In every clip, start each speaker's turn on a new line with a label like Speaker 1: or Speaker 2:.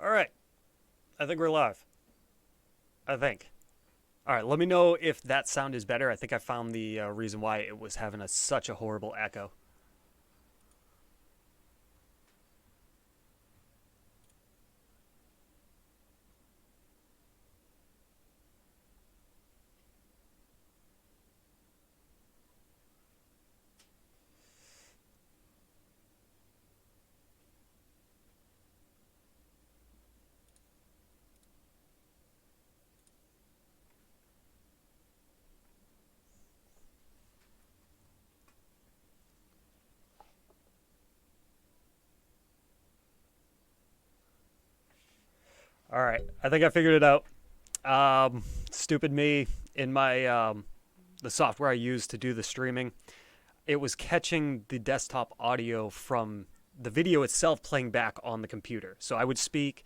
Speaker 1: All right. I think we're live. I think. All right. Let me know if that sound is better. I think I found the reason why it was having such a horrible echo. All right. I think I figured it out. Stupid me. In my the software I use to do the streaming, it was catching the desktop audio from the video itself playing back on the computer. So I would speak,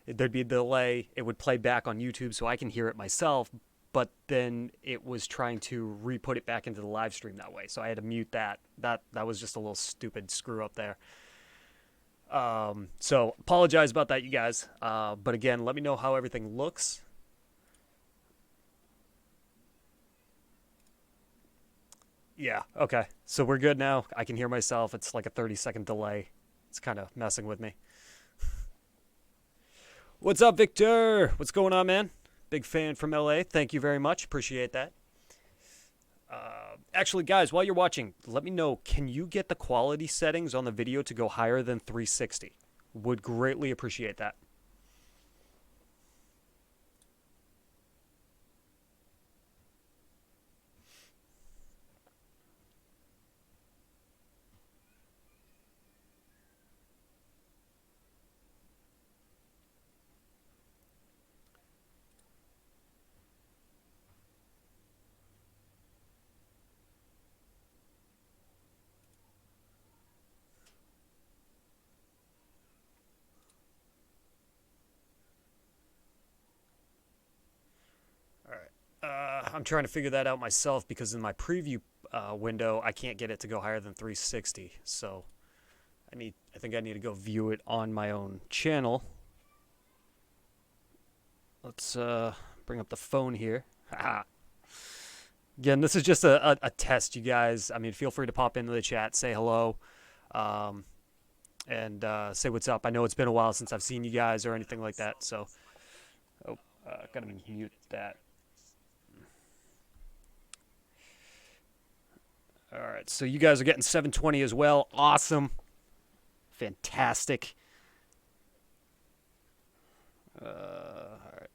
Speaker 1: there'd be a delay, it would play back on YouTube so I can hear it myself, but then it was trying to re-put it back into the live stream that way. So I had to mute that. That was just a little stupid screw up there. So apologize about that, you guys. But again, let me know how everything looks. Yeah, okay. So we're good now. I can hear myself. It's like a 30-second delay. It's kind of messing with me. What's up, Victor? What's going on, man? Big fan from LA. Thank you very much. Appreciate that. Actually, guys, while you're watching, let me know, can you get the quality settings on the video to go higher than 360? Would greatly appreciate that. All right. I'm trying to figure that out myself because in my preview window, I can't get it to go higher than 360. So I think I need to go view it on my own channel. Let's bring up the phone here. Again, this is just a test, you guys. I mean, feel free to pop into the chat, say hello, um, and say what's up. I know it's been a while since I've seen you guys or anything like that. So, oh, gotta mute that. All right, so you guys are getting 720 as well. Awesome, fantastic. All right.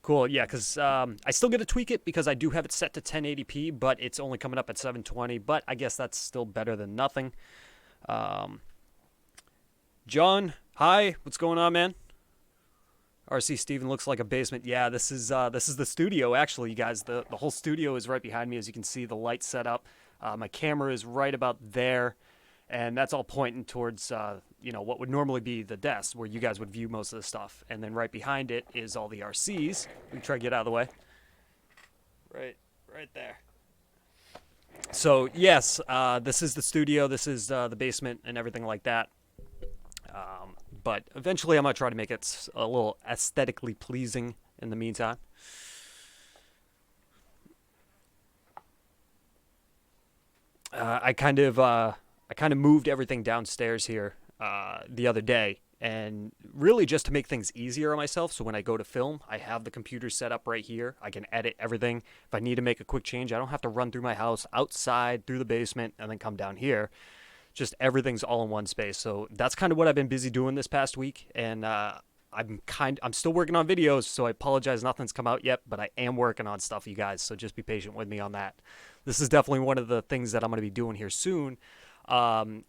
Speaker 1: Cool, yeah, because I still get to tweak it because I do have it set to 1080p, but it's only coming up at 720. But I guess that's still better than nothing. Um, John, hi, what's going on, man? RC Steven looks like a basement. Yeah, this is the studio actually, you guys. The whole studio is right behind me, as you can see. The light set up. My camera is right about there, and that's all pointing towards what would normally be the desk where you guys would view most of the stuff. And then right behind it is all the RCs. We can try to get out of the way. Right, right there. So yes, this is the studio. This is the basement and everything like that. But eventually, I'm gonna try to make it a little aesthetically pleasing. In the meantime, I kind of moved everything downstairs here the other day, and really just to make things easier on myself. So when I go to film, I have the computer set up right here. I can edit everything. If I need to make a quick change, I don't have to run through my house, outside, through the basement, and then come down here. Just everything's all in one space. So that's kind of what I've been busy doing this past week, and I'm still working on videos, so I apologize nothing's come out yet, but I am working on stuff, you guys. So just be patient with me on that. This is definitely one of the things that I'm going to be doing here soon.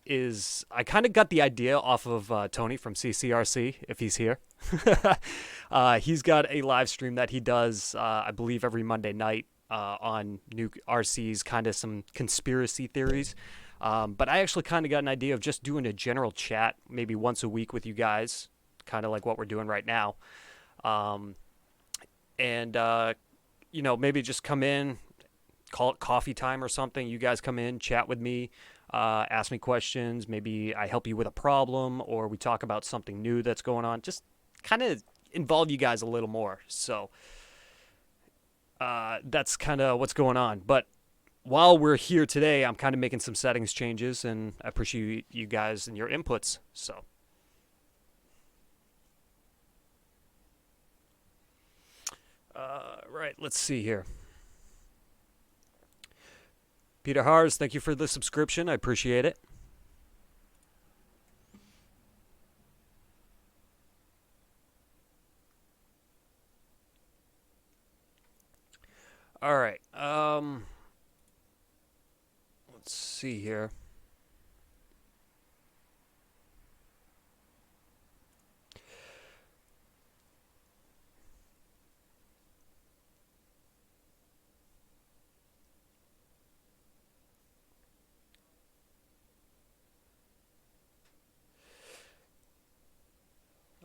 Speaker 1: Is I kind of got the idea off of Tony from CCRC, if he's here. He's got a live stream that he does, I believe, every Monday night on new RC's kind of some conspiracy theories. But I actually kind of got an idea of just doing a general chat maybe once a week with you guys, kind of like what we're doing right now. Um, and, maybe just come in, call it coffee time or something. You guys come in, chat with me. ask me questions. Maybe I help you with a problem, or we talk about something new that's going on. Just kind of involve you guys a little more. So that's kind of what's going on. But while we're here today, I'm kind of making some settings changes, and I appreciate you guys and your inputs. So, right, let's see here. Peter Hars, thank you for the subscription. I appreciate it. All right. Let's see here.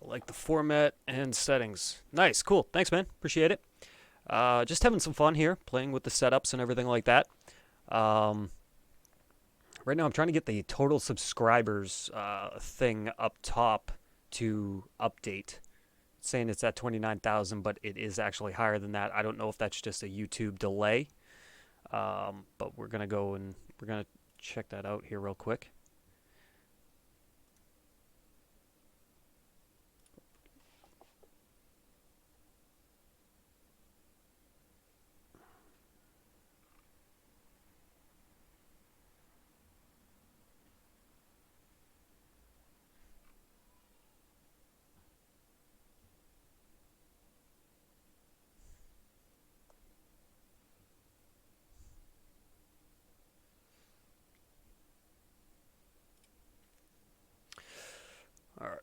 Speaker 1: I like the format and settings. Nice, cool. Thanks, man. Appreciate it. Just having some fun here, playing with the setups and everything like that. Um, right now, I'm trying to get the total subscribers thing up top to update. It's saying it's at 29,000, but it is actually higher than that. I don't know if that's just a YouTube delay, but we're gonna go and we're gonna check that out here real quick. All right.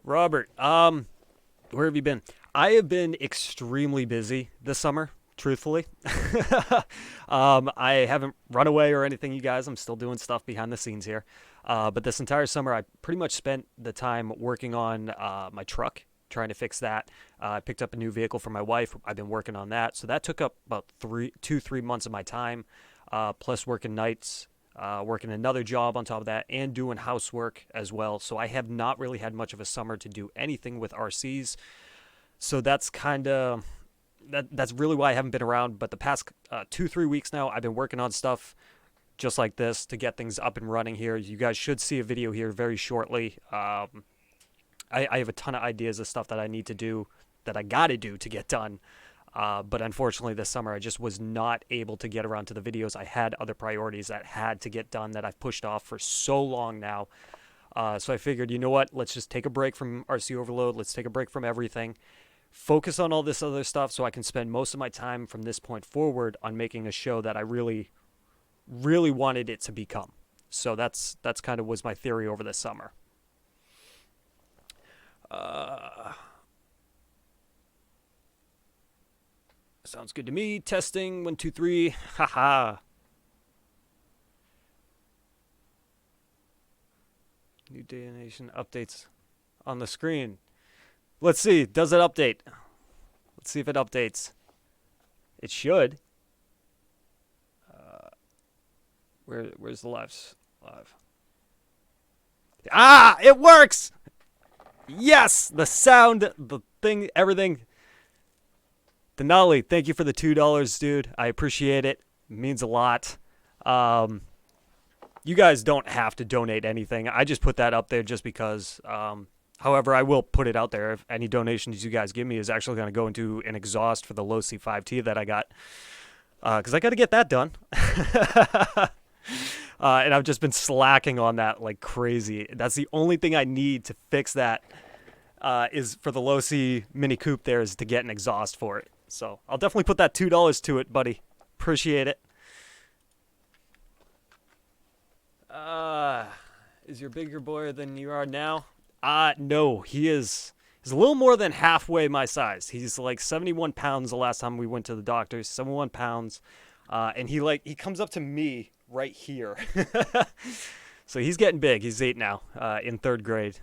Speaker 1: Robert, where have you been? I have been extremely busy this summer, truthfully. I haven't run away or anything, you guys. I'm still doing stuff behind the scenes here. But this entire summer, I pretty much spent the time working on my truck, trying to fix that. I picked up a new vehicle for my wife. I've been working on that. So that took up about 3 months of my time, plus working nights, working another job on top of that, and doing housework as well. So I have not really had much of a summer to do anything with RCs. So that's kind of that's really why I haven't been around. But the past 2-3 weeks now, I've been working on stuff just like this to get things up and running here. You guys should see a video here very shortly. I have a ton of ideas of stuff that I need to do, that I got to do to get done. But unfortunately, this summer I just was not able to get around to the videos. I had other priorities that had to get done that I've pushed off for so long now. So I figured, you know what? Let's just take a break from RC Overload. Let's take a break from everything. Focus on all this other stuff so I can spend most of my time from this point forward on making a show that I really, really wanted it to become. So that's kind of was my theory over this summer. Uh, Sounds good to me. Testing 1 2 3. Haha. New donation updates on the screen. Let's see. Does it update? Let's see if it updates. It should. Where's the live? Ah, it works. Yes, the sound, the thing, everything. Denali, thank you for the $2, dude. I appreciate it. It means a lot. You guys don't have to donate anything. I just put that up there just because. However, I will put it out there. If any donations you guys give me is actually going to go into an exhaust for the low C5T that I got, because I got to get that done. And I've just been slacking on that like crazy. That's the only thing I need to fix that, is for the low C Mini Coupe there, is to get an exhaust for it. So I'll definitely put that $2 to it, buddy. Appreciate it. Is your bigger boy than you are now? No, he is. He's a little more than halfway my size. He's like 71 pounds the last time we went to the doctor. 71 pounds. And he comes up to me right here. So he's getting big. He's 8 now, in 3rd grade.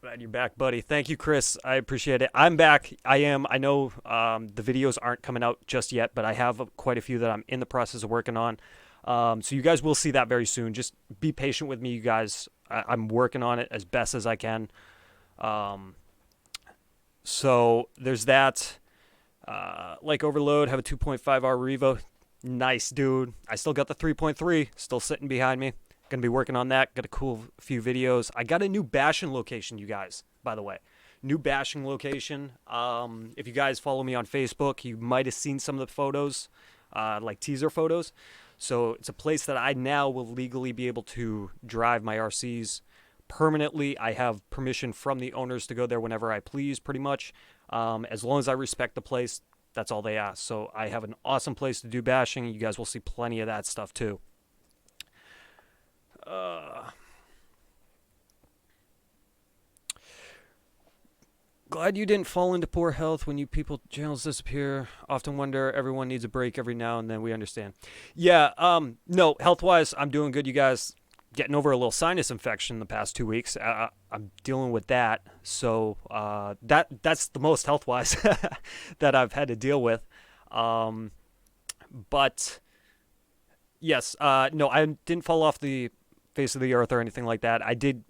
Speaker 1: Glad you're back, buddy. Thank you, Chris. I appreciate it. I'm back. I am. I know the videos aren't coming out just yet, but I have quite a few that I'm in the process of working on. So you guys will see that very soon. Just be patient with me, you guys. I'm working on it as best as I can. Um, so there's that. Like Overload, have a 2.5R Revo. Nice, dude. I still got the 3.3 still sitting behind me. Gonna be working on that. Got a cool few videos. I got a new bashing location, you guys, by the way. New bashing location. If you guys follow me on Facebook, you might have seen some of the photos, like teaser photos. So it's a place that I now will legally be able to drive my RCs permanently. I have permission from the owners to go there whenever I please, pretty much. As long as I respect the place, that's all they ask. So I have an awesome place to do bashing. You guys will see plenty of that stuff too. Glad you didn't fall into poor health when you people channels disappear. Often wonder everyone needs a break every now and then. We understand. Yeah, no, health wise, I'm doing good, you guys. Getting over a little sinus infection the past 2 weeks. I'm dealing with that. So that's the most health wise that I've had to deal with. But yes, no, I didn't fall off the face of the earth or anything like that. I did,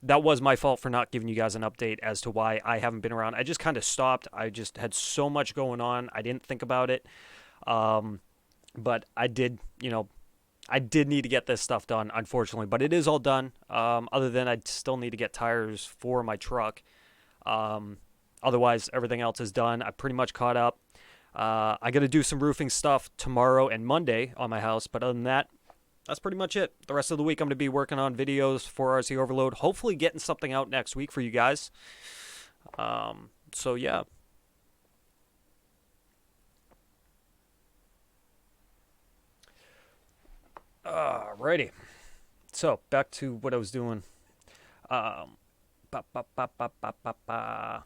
Speaker 1: that was my fault for not giving you guys an update as to why I haven't been around. I just kind of stopped. I just had so much going on. I didn't think about it. But I did, I did need to get this stuff done, unfortunately. But it is all done. Other than I still need to get tires for my truck. Otherwise, everything else is done. I pretty much caught up. I got to do some roofing stuff tomorrow and Monday on my house. But other than that, that's pretty much it. The rest of the week, I'm going to be working on videos for RC Overload. Hopefully getting something out next week for you guys. So, yeah. Alrighty. So, back to what I was doing. Ba, ba, ba, ba, ba, ba, ba.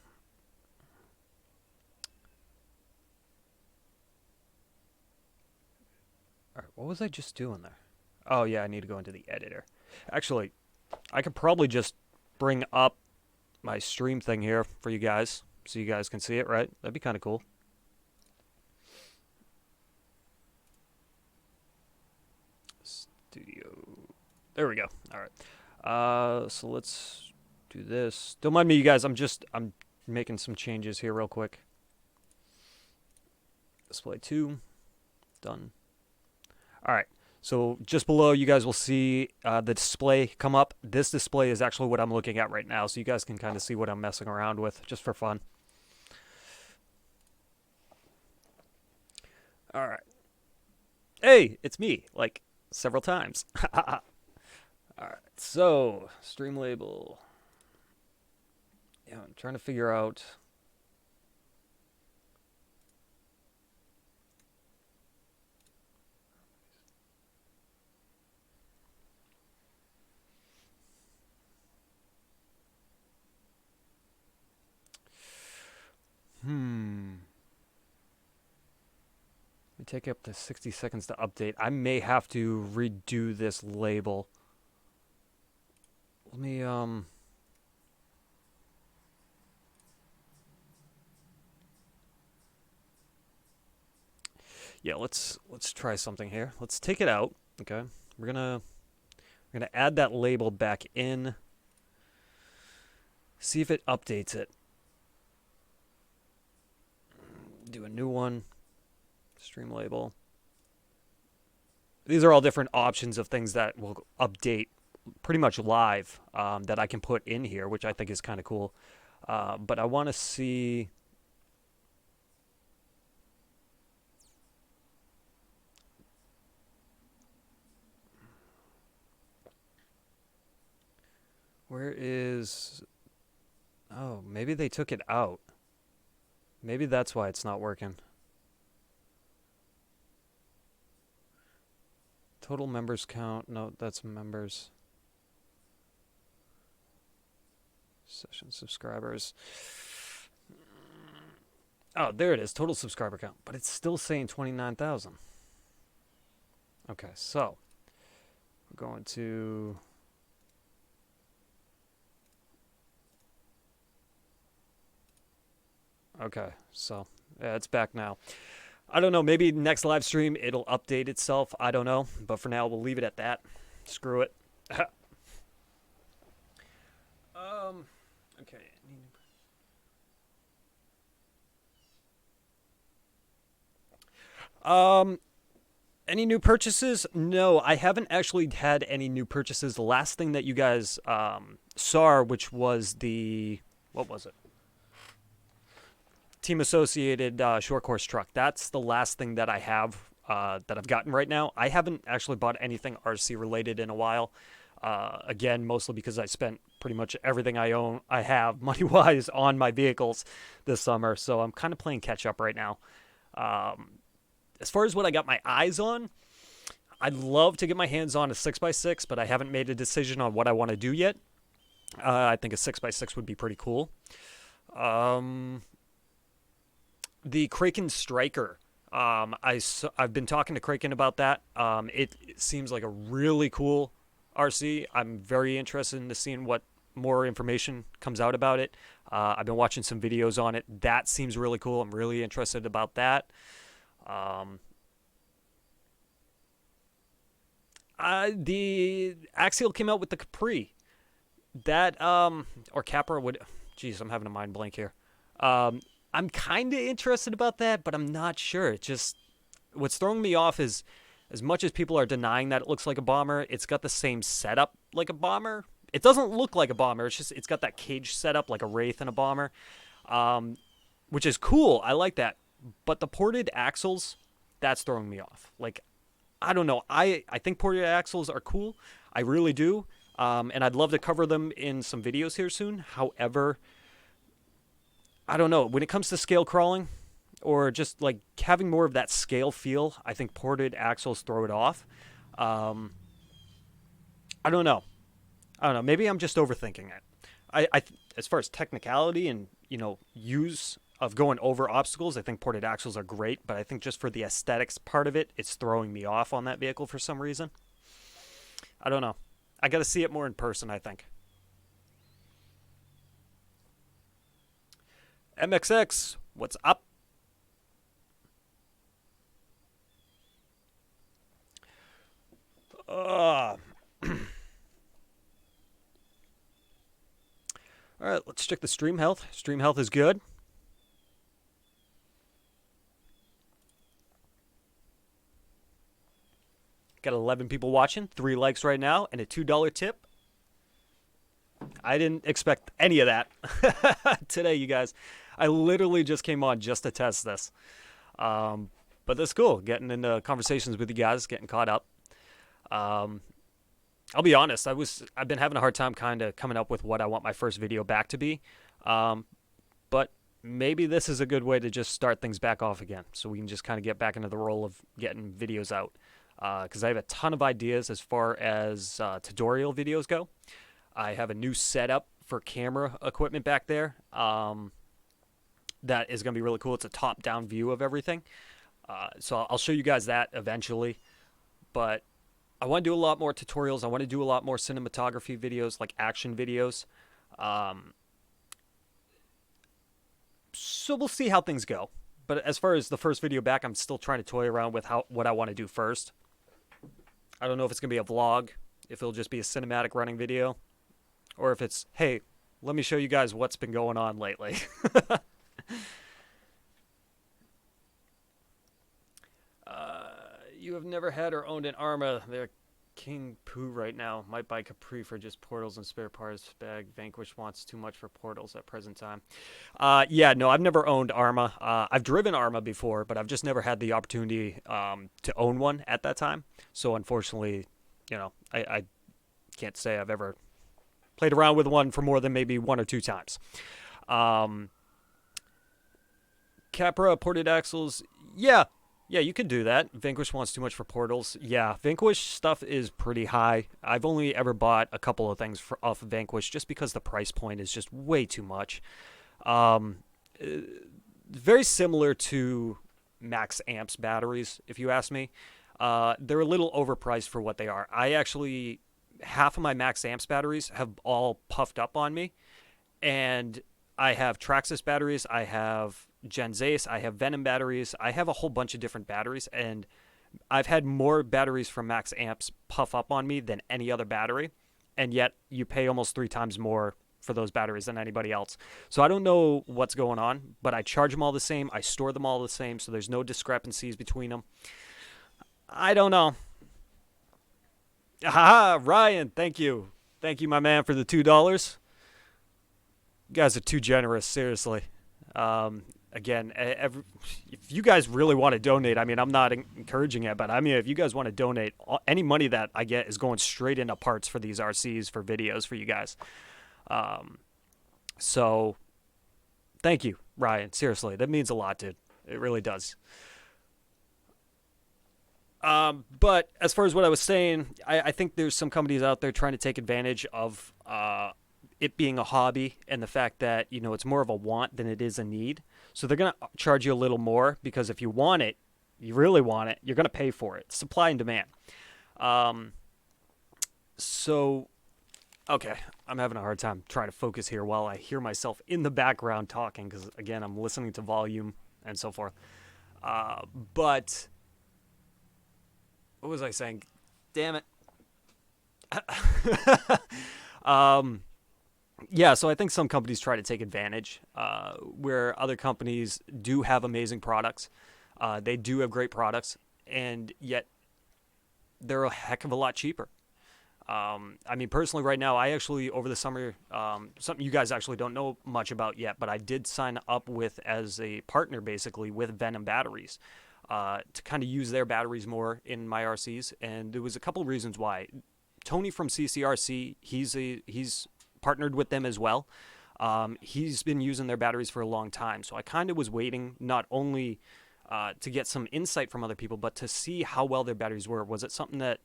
Speaker 1: Alright, what was I just doing there? Oh, yeah, I need to go into the editor. Actually, I could probably just bring up my stream thing here for you guys so you guys can see it, right? That'd be kind of cool. Studio. There we go. All right. So let's do this. Don't mind me, you guys. I'm making some changes here real quick. Display 2. Done. All right. So just below, you guys will see the display come up. This display is actually what I'm looking at right now, so you guys can kind of see what I'm messing around with, just for fun. All right. Hey, it's me, like, several times. All right, so, stream label. Yeah, I'm trying to figure out... Let me take up to 60 seconds to update. I may have to redo this label. Let me, yeah, let's try something here. Let's take it out, okay? We're gonna add that label back in. See if it updates it. Do a new one. Stream label. These are all different options of things that will update pretty much live that I can put in here, which I think is kind of cool. But I want to see... Where is... Oh, maybe they took it out. Maybe that's why it's not working. Total members count. No, that's members. Session subscribers. Oh, there it is. Total subscriber count. But it's still saying 29,000. Okay, so we're going to... Okay, so yeah, it's back now. I don't know. Maybe next live stream it'll update itself. I don't know. But for now, we'll leave it at that. Screw it. Okay. Um, any new purchases? No, I haven't actually had any new purchases. The last thing that you guys saw, which was the what was it? Team Associated short course truck. That's the last thing that I have that I've gotten right now. I haven't actually bought anything RC related in a while. Again, mostly because I spent pretty much everything I have money wise on my vehicles this summer. So I'm kind of playing catch up right now. Um, as far as what I got my eyes on, I'd love to get my hands on a 6x6, but I haven't made a decision on what I want to do yet. I think a 6x6 would be pretty cool. Um, the Kraken Striker. I've been talking to Kraken about that. It seems like a really cool RC. I'm very interested in seeing what more information comes out about it. I've been watching some videos on it. That seems really cool. I'm really interested about that. Um, the Axial came out with the Capri. That or Capra would. Geez, I'm having a mind blank here. Um, I'm kind of interested about that, but I'm not sure. It just what's throwing me off is as much as people are denying that it looks like a bomber, it's got the same setup like a bomber. It doesn't look like a bomber. It's just it's got that cage setup like a Wraith and a bomber, um, which is cool. I like that. But the ported axles, that's throwing me off. Like I don't know. I think ported axles are cool. I really do. And I'd love to cover them in some videos here soon. However, I don't know. When it comes to scale crawling or just like having more of that scale feel, I think ported axles throw it off. Um, I don't know. I don't know. Maybe I'm just overthinking it. As far as technicality and use of going over obstacles, I think ported axles are great. But I think just for the aesthetics part of it, it's throwing me off on that vehicle for some reason. I don't know. I got to see it more in person, I think. MXX, what's up? Uh, all right, let's check the stream health. Stream health is good. Got 11 people watching, 3 likes right now, and a $2 tip. I didn't expect any of that today, you guys. I literally just came on just to test this. But that's cool, getting into conversations with you guys, getting caught up. Um, I'll be honest, I've been having a hard time kind of coming up with what I want my first video back to be. Um, but maybe this is a good way to just start things back off again, so we can just kind of get back into the role of getting videos out. Because I have a ton of ideas as far as tutorial videos go. I have a new setup for camera equipment back there. That is going to be really cool. It's a top-down view of everything. So I'll show you guys that eventually. But I want to do a lot more tutorials. I want to do a lot more cinematography videos, like action videos. Um, so we'll see how things go. But as far as the first video back, I'm still trying to toy around with what I want to do first. I don't know if it's going to be a vlog, if it'll just be a cinematic running video, or if it's, hey, let me show you guys what's been going on lately. You have never had or owned an Arma. They're King Poo right now. Might buy Capri for just portals and spare parts bag. Vanquish wants too much for portals at present time. Yeah, no, I've never owned Arma. I've driven Arma before, but I've just never had the opportunity to own one at that time. So unfortunately, I can't say I've ever played around with one for more than maybe 1 or 2 times. Um, Capra ported axles, yeah, you could do that. Vanquish wants too much for portals. Yeah, Vanquish stuff is pretty high. I've only ever bought a couple of things off of Vanquish just because the price point is just way too much. Um, Very similar to Max Amps batteries, if you ask me. They're a little overpriced for what they are. I actually, half of my Max Amps batteries have all puffed up on me. And I have Traxxas batteries. I have Gens Ace, I have Venom batteries, I have a whole bunch of different batteries, and I've had more batteries from Max Amps puff up on me than any other battery, and yet you pay almost 3 times more for those batteries than anybody else. So I don't know what's going on, but I charge them all the same, I store them all the same, so there's no discrepancies between them. I don't know. Haha, Ryan, thank you. Thank you, my man, for the $2. You guys are too generous, seriously. Again, if you guys really want to donate, I mean, I'm not encouraging it, but I mean, if you guys want to donate, any money that I get is going straight into parts for these RCs, for videos for you guys. So thank you, Ryan. Seriously, that means a lot, dude. It really does. But as far as what I was saying, I think there's some companies out there trying to take advantage of it being a hobby and the fact that, it's more of a want than it is a need. So they're going to charge you a little more because if you want it, you really want it, you're going to pay for it. Supply and demand. So, okay, I'm having a hard time trying to focus here while I hear myself in the background talking because, again, I'm listening to volume and so forth. But what was I saying? Damn it. Yeah, so I think some companies try to take advantage where other companies do have amazing products. They do have great products, and yet they're a heck of a lot cheaper. I mean, personally, right now, I actually, over the summer, something you guys actually don't know much about yet, but I did sign up as a partner, basically, with Venom Batteries to kind of use their batteries more in my RCs, and there was a couple reasons why. Tony from CCRC, he's partnered with them as well. He's been using their batteries for a long time, so I kind of was waiting not only to get some insight from other people, but to see how well their batteries were. Was it something that,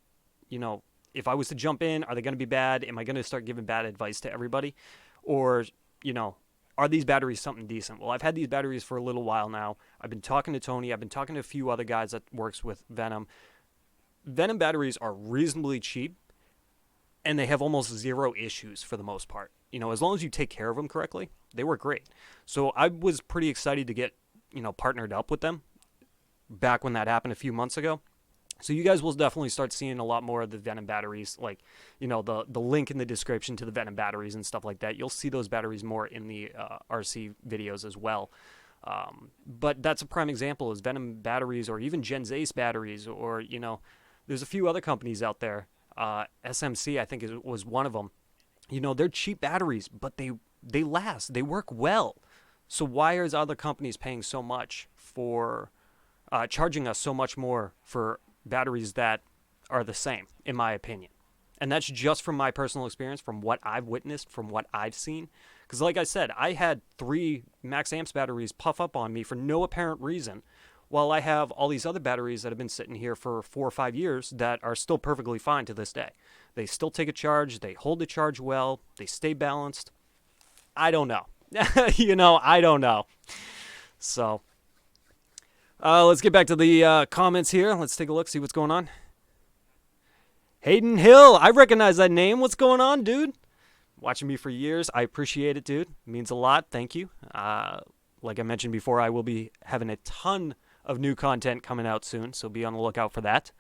Speaker 1: if I was to jump in, are they going to be bad? Am I going to start giving bad advice to everybody? Or, are these batteries something decent? Well, I've had these batteries for a little while now. I've been talking to Tony. I've been talking to a few other guys that works with Venom. Venom batteries are reasonably cheap, and they have almost zero issues for the most part. As long as you take care of them correctly, they work great. So I was pretty excited to get, partnered up with them back when that happened a few months ago. So you guys will definitely start seeing a lot more of the Venom batteries, like, the link in the description to the Venom batteries and stuff like that. You'll see those batteries more in the RC videos as well. But that's a prime example is Venom batteries or even Gens Ace batteries or, there's a few other companies out there. SMC, I think, was one of them. They're cheap batteries, but they last. They work well. So why are other companies paying so much for charging us so much more for batteries that are the same, in my opinion? And that's just from my personal experience, from what I've witnessed, from what I've seen. Because like I said, I had 3 Max Amps batteries puff up on me for no apparent reason, while I have all these other batteries that have been sitting here for 4 or 5 years that are still perfectly fine to this day. They still take a charge. They hold the charge well. They stay balanced. I don't know. I don't know. So let's get back to the comments here. Let's take a look, see what's going on. Hayden Hill, I recognize that name. What's going on, dude? Watching me for years. I appreciate it, dude. It means a lot. Thank you. Like I mentioned before, I will be having a ton of new content coming out soon, so be on the lookout for that.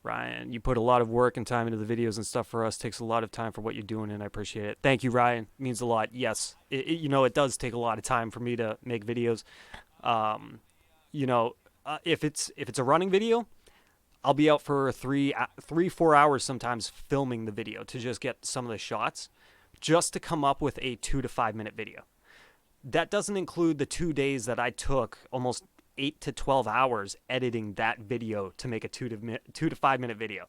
Speaker 1: Ryan, you put a lot of work and time into the videos and stuff for us. Takes a lot of time for what you're doing, and I appreciate it. Thank you, Ryan. It means a lot. Yes, it does take a lot of time for me to make videos. If it's a running video, I'll be out for 4 hours sometimes filming the video to just get some of the shots, just to come up with a 2 to 5 minute video. That doesn't include the 2 days that I took almost 8 to 12 hours editing that video to make a 2 to 5 minute video.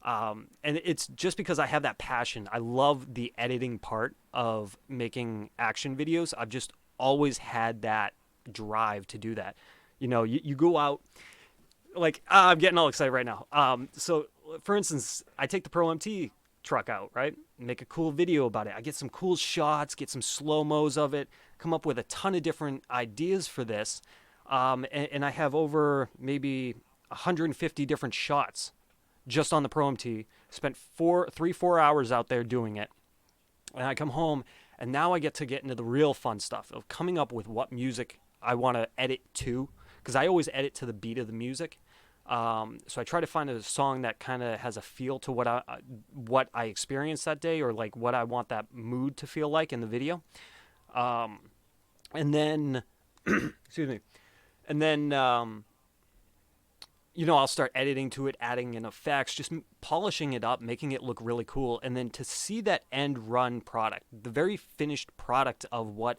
Speaker 1: And it's just because I have that passion. I love the editing part of making action videos. I've just always had that drive to do that. You go out, like, I'm getting all excited right now. So for instance, I take the Pro MT truck out, right? Make a cool video about it. I get some cool shots, get some slow-mos of it, come up with a ton of different ideas for this. And I have over maybe 150 different shots just on the Pro MT. Spent 4 hours out there doing it. And I come home And now I get into the real fun stuff of coming up with what music I want to edit to, because I always edit to the beat of the music. So I try to find a song that kind of has a feel to what I experienced that day, or like what I want that mood to feel like in the video. Um, and then, excuse me, and then I'll start editing to it, adding in effects, just polishing it up, making it look really cool, and then to see that end run product, the very finished product of what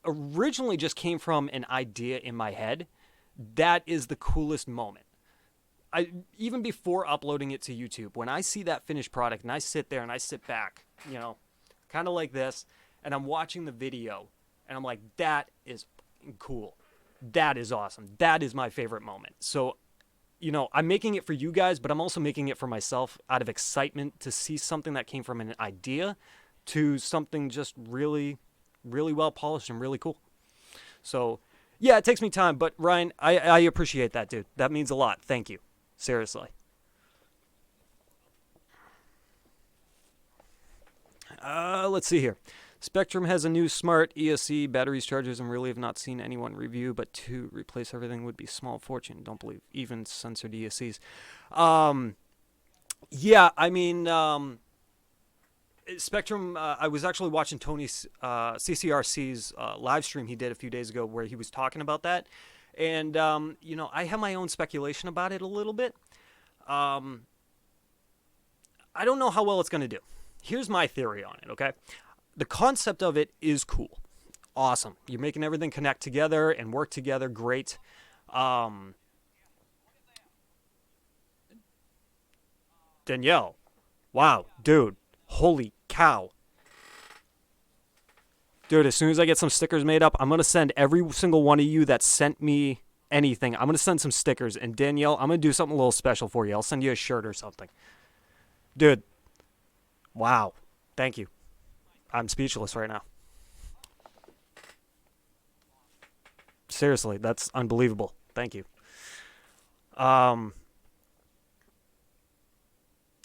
Speaker 1: originally just came from an idea in my head, that is the coolest moment. Even before uploading it to YouTube, when I see that finished product and I sit there and I sit back, kind of like this, and I'm watching the video, and I'm like, that is cool. That is awesome. That is my favorite moment. So, I'm making it for you guys, but I'm also making it for myself out of excitement to see something that came from an idea to something just really, really well polished and really cool. So, yeah, it takes me time, but Ryan, I appreciate that, dude. That means a lot. Thank you. Seriously. Let's see here. Spectrum has a new smart ESC batteries, chargers, and really have not seen anyone review, but to replace everything would be a small fortune. Don't believe even censored ESCs. Yeah, I mean, Spectrum, I was actually watching Tony's CCRC's live stream he did a few days ago where he was talking about that. And, I have my own speculation about it a little bit. I don't know how well it's going to do. Here's my theory on it, okay? The concept of it is cool. Awesome. You're making everything connect together and work together. Great. Danielle. Wow, dude. Holy cow. Dude, as soon as I get some stickers made up, I'm going to send every single one of you that sent me anything. I'm going to send some stickers. And Danielle, I'm going to do something a little special for you. I'll send you a shirt or something. Dude. Wow. Thank you. I'm speechless right now. Seriously, that's unbelievable. Thank you.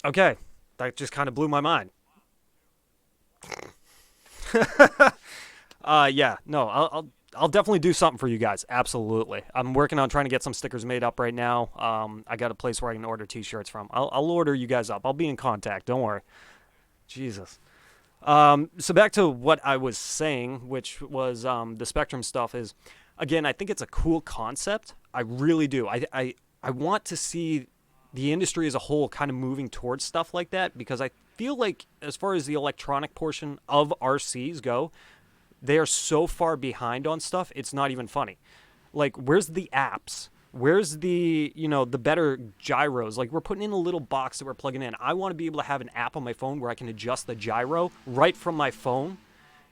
Speaker 1: Okay. That just kind of blew my mind. Yeah, no, I'll definitely do something for you guys. Absolutely. I'm working on trying to get some stickers made up right now. I got a place where I can order t-shirts from. I'll order you guys up. I'll be in contact. Don't worry. Jesus. So back to what I was saying, which was the Spectrum stuff is, again, I think it's a cool concept. I really do. I want to see the industry as a whole kind of moving towards stuff like that, because I feel like as far as the electronic portion of RCs go, they are so far behind on stuff, it's not even funny. Like, where's the apps? Where's the, the better gyros? Like, we're putting in a little box that we're plugging in. I want to be able to have an app on my phone where I can adjust the gyro right from my phone,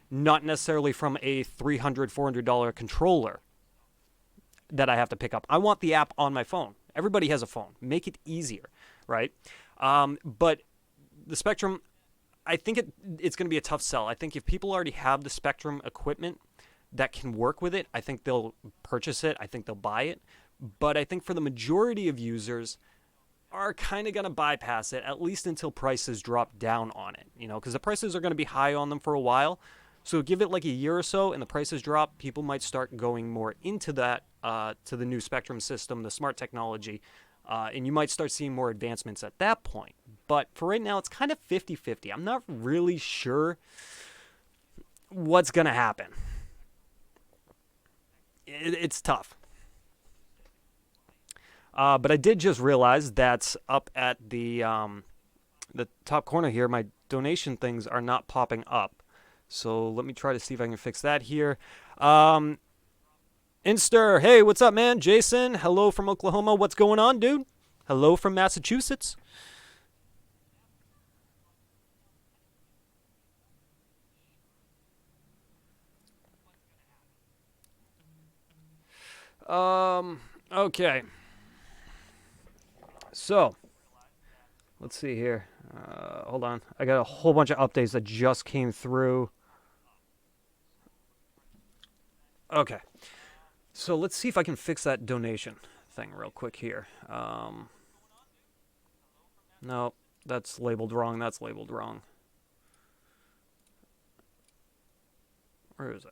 Speaker 1: not necessarily from a $300, $400 controller that I have to pick up. I want the app on my phone. Everybody has a phone. Make it easier, right? But the Spectrum, I think it's going to be a tough sell. I think if people already have the Spectrum equipment that can work with it, I think they'll purchase it. I think they'll buy it. But I think for the majority of users are kind of going to bypass it, at least until prices drop down on it, because the prices are going to be high on them for a while. So give it like a year or so and the prices drop, people might start going more into that, to the new Spectrum system, the smart technology, and you might start seeing more advancements at that point. But for right now, it's kind of 50-50. I'm not really sure what's going to happen. It's tough. But I did just realize that up at the top corner here, my donation things are not popping up. So let me try to see if I can fix that here. Inster, hey, what's up, man? Jason, hello from Oklahoma. What's going on, dude? Hello from Massachusetts. Okay. So, let's see here. Hold on. I got a whole bunch of updates that just came through. Okay. So let's see if I can fix that donation thing real quick here. No, that's labeled wrong. That's labeled wrong. Where is it?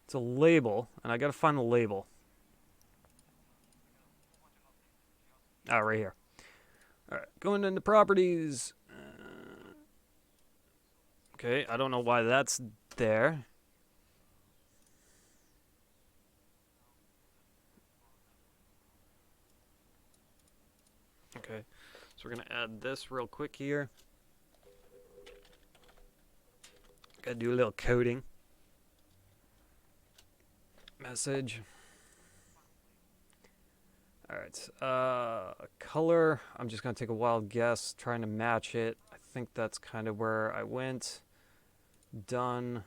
Speaker 1: It's a label, and I gotta find the label. Ah, right here. Alright, going into properties. Okay, I don't know why that's there. Okay, so we're gonna add this real quick here. Gotta do a little coding. Message. Alright, color. I'm just gonna take a wild guess, trying to match it. I think that's kind of where I went. Done.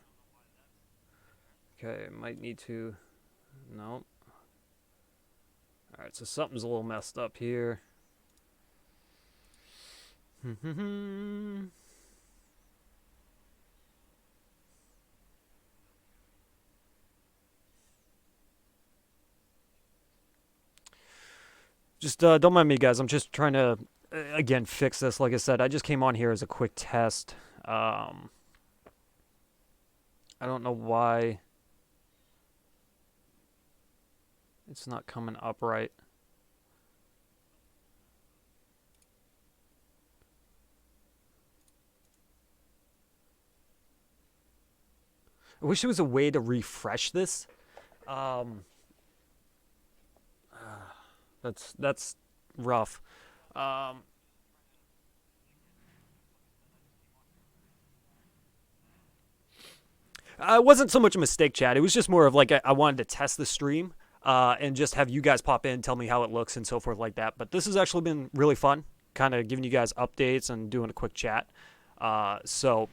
Speaker 1: Okay, might need to. Nope. Alright, so something's a little messed up here. Just don't mind me, guys. I'm just trying to, again, fix this. Like I said, I just came on here as a quick test. I don't know why it's not coming up right. I wish there was a way to refresh this. That's rough. It wasn't so much a mistake, Chad. It was just more of like I wanted to test the stream and just have you guys pop in, tell me how it looks, and so forth like that. But this has actually been really fun, kind of giving you guys updates and doing a quick chat. So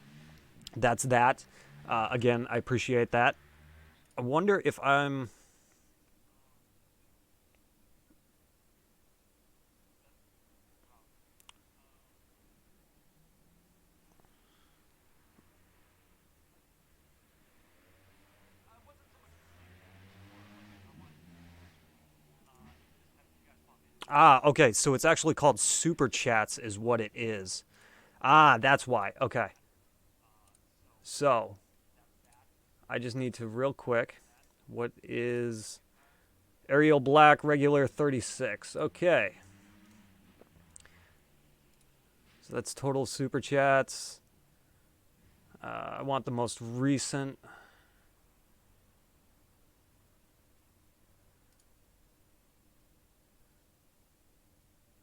Speaker 1: that's that. Again, I appreciate that. I wonder if I'm... Ah, okay, so it's actually called Super Chats is what it is. Ah, that's why. Okay. So, I just need to real quick. What is Arial Black regular 36? Okay. So that's total Super Chats. I want the most recent.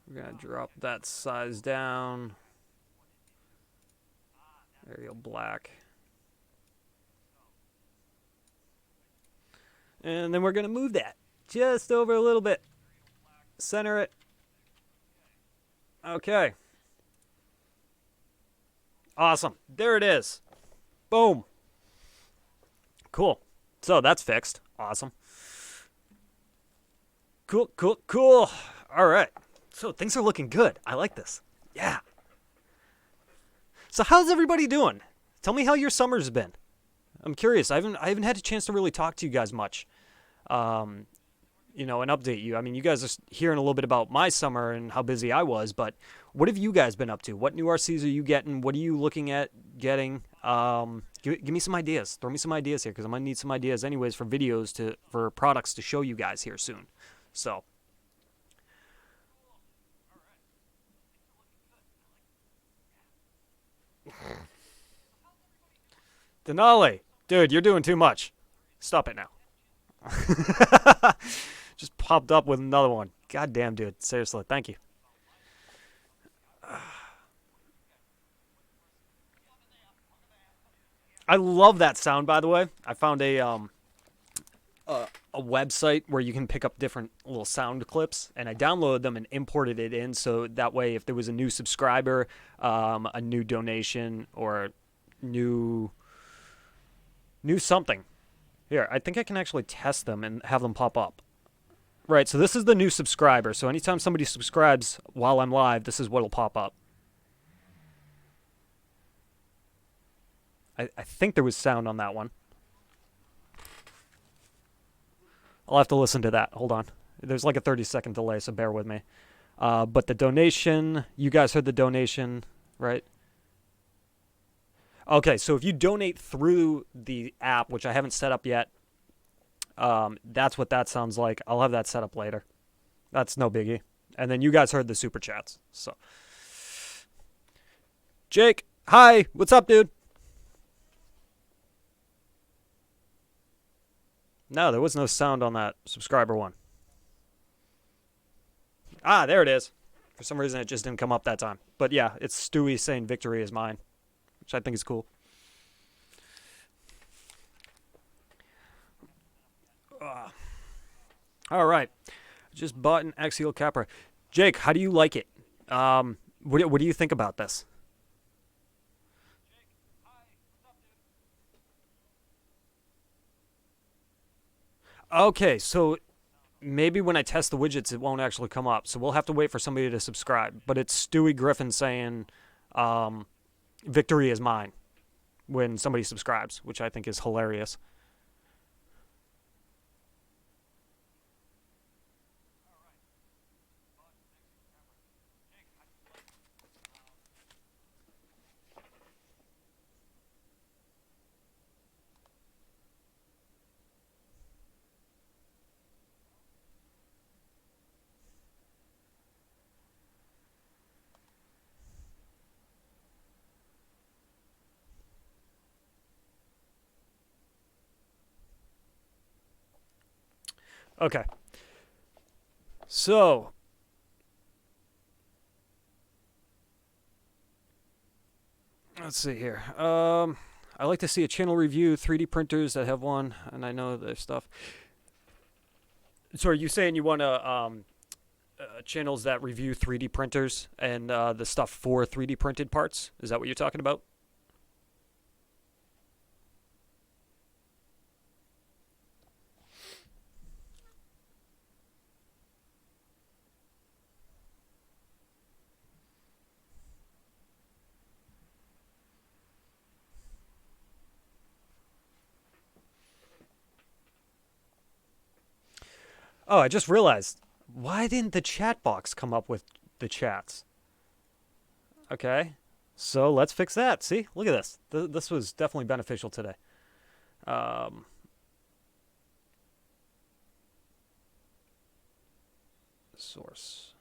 Speaker 1: We're going to drop that size down. Arial Black. And then we're going to move that just over a little bit. Center it. Okay. Awesome. There it is. Boom. Cool. So that's fixed. Awesome. Cool, cool, cool. All right. So things are looking good. I like this. Yeah. So how's everybody doing? Tell me how your summer's been. I'm curious. I haven't had a chance to really talk to you guys much. You know, and update you. I mean, you guys are hearing a little bit about my summer and how busy I was, but what have you guys been up to? What new RCs are you getting? What are you looking at getting? Give me some ideas. Throw me some ideas here because I'm gonna need some ideas anyways for videos for products to show you guys here soon. So. Denali, dude, you're doing too much. Stop it now. Just popped up with another one. God damn, dude. Seriously, thank you. I love that sound, by the way. I found a website where you can pick up different little sound clips, and I downloaded them and imported it in, so that way if there was a new subscriber, a new donation, or new something. Here, I think I can actually test them and have them pop up. Right, so this is the new subscriber. So anytime somebody subscribes while I'm live, this is what'll pop up. I think there was sound on that one. I'll have to listen to that. Hold on. There's like a 30-second delay, so bear with me. But the donation, you guys heard the donation, right? Okay, so if you donate through the app, which I haven't set up yet, that's what that sounds like. I'll have that set up later. That's no biggie. And then you guys heard the super chats. So, Jake, hi, what's up, dude? No, there was no sound on that subscriber one. Ah, there it is. For some reason, it just didn't come up that time. But yeah, it's Stewie saying victory is mine, which I think is cool. All right. Just bought an Axial Capra. Jake, how do you like it? What do you think about this? Okay, so maybe when I test the widgets, it won't actually come up. So we'll have to wait for somebody to subscribe. But it's Stewie Griffin saying, um, victory is mine when somebody subscribes, which I think is hilarious. Okay, so let's see here. I like to see a channel review 3D printers that have one, and I know their stuff. So are you saying you want to channels that review 3D printers and the stuff for 3D printed parts? Is that what you're talking about? Oh, I just realized. Why didn't the chat box come up with the chats? Okay. So let's fix that. See? Look at this. This was definitely beneficial today. Um, source.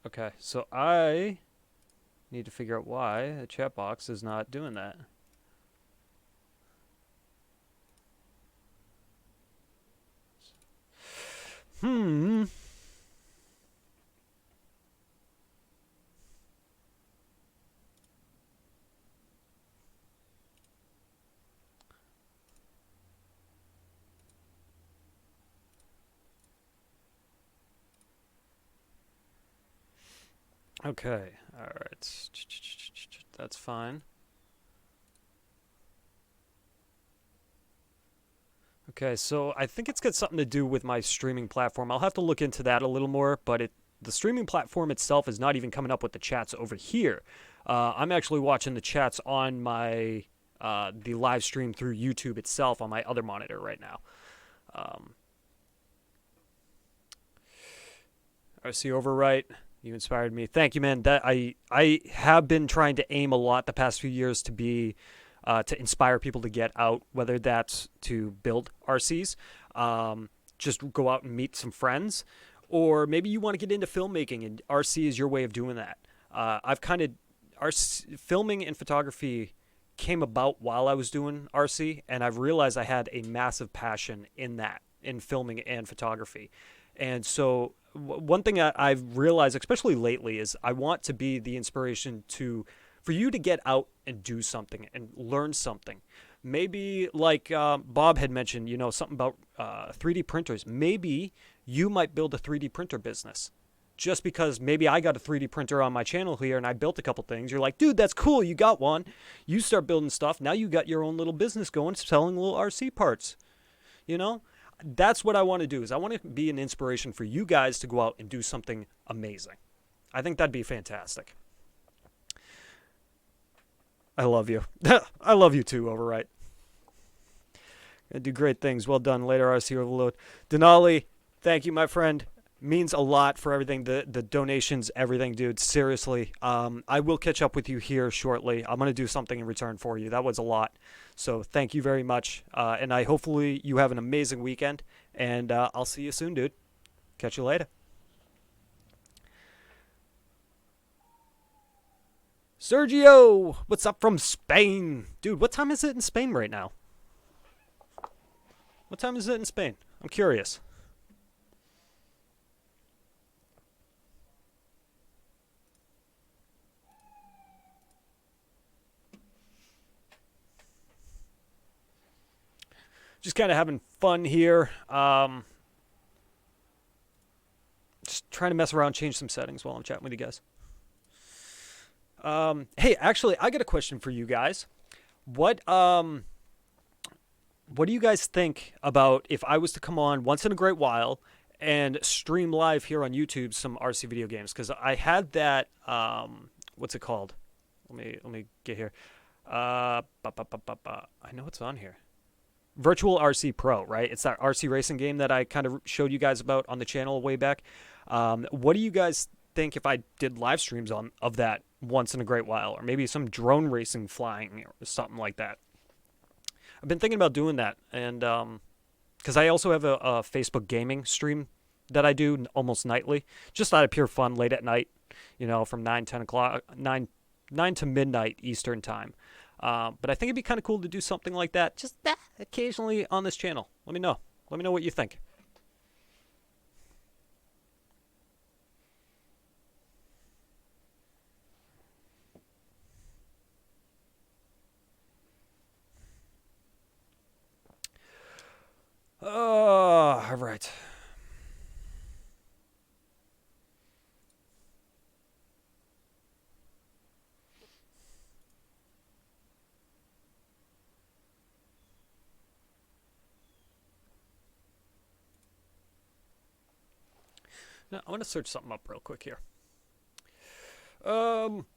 Speaker 1: Okay. So I need to figure out why the chat box is not doing that. Hmm. Okay. All right. That's fine. Okay, so I think it's got something to do with my streaming platform. I'll have to look into that a little more, but the streaming platform itself is not even coming up with the chats over here. I'm actually watching the chats on my the live stream through YouTube itself on my other monitor right now. Um, RC Overwrite, you inspired me. Thank you, man. That I have been trying to aim a lot the past few years to be to inspire people to get out, whether that's to build RCs, just go out and meet some friends, or maybe you want to get into filmmaking and RC is your way of doing that. I've kind of filming and photography came about while I was doing RC, and I've realized I had a massive passion in that, in filming and photography. And so, one thing I've realized, especially lately, is I want to be the inspiration to for you to get out and do something and learn something. Maybe like Bob had mentioned, something about 3D printers. Maybe you might build a 3D printer business just because maybe I got a 3D printer on my channel here and I built a couple things. You're like, dude, that's cool. You got one. You start building stuff. Now you got your own little business going, selling little RC parts. You know, that's what I want to do. Is I want to be an inspiration for you guys to go out and do something amazing. I think that'd be fantastic. I love you. I love you too, Overright. Gonna do great things. Well done. Later, RC Overload. Denali, thank you, my friend. Means a lot for everything. The donations, everything, dude. Seriously. I will catch up with you here shortly. I'm gonna do something in return for you. That was a lot. So thank you very much. And I hopefully you have an amazing weekend. And I'll see you soon, dude. Catch you later. Sergio, what's up from Spain? Dude, what time is it in Spain right now? What time is it in Spain? I'm curious. Just kind of having fun here. Just trying to mess around, change some settings while I'm chatting with you guys. Hey, actually, I got a question for you guys. What do you guys think about if I was to come on once in a great while and stream live here on YouTube some RC video games? Because I had that. What's it called? Let me get here. I know it's on here. Virtual RC Pro, right? It's that RC racing game that I kind of showed you guys about on the channel way back. What do you guys think if I did live streams of that once in a great while, or maybe some drone racing flying or something like that? I've been thinking about doing that, and because I also have a Facebook gaming stream that I do almost nightly, just out of pure fun, late at night, from 9 10 o'clock, 9 to midnight Eastern time. But I think it'd be kind of cool to do something like that, just occasionally on this channel. Let me know. Let me know what you think. Oh, all right. Now, I want to search something up real quick here. Um,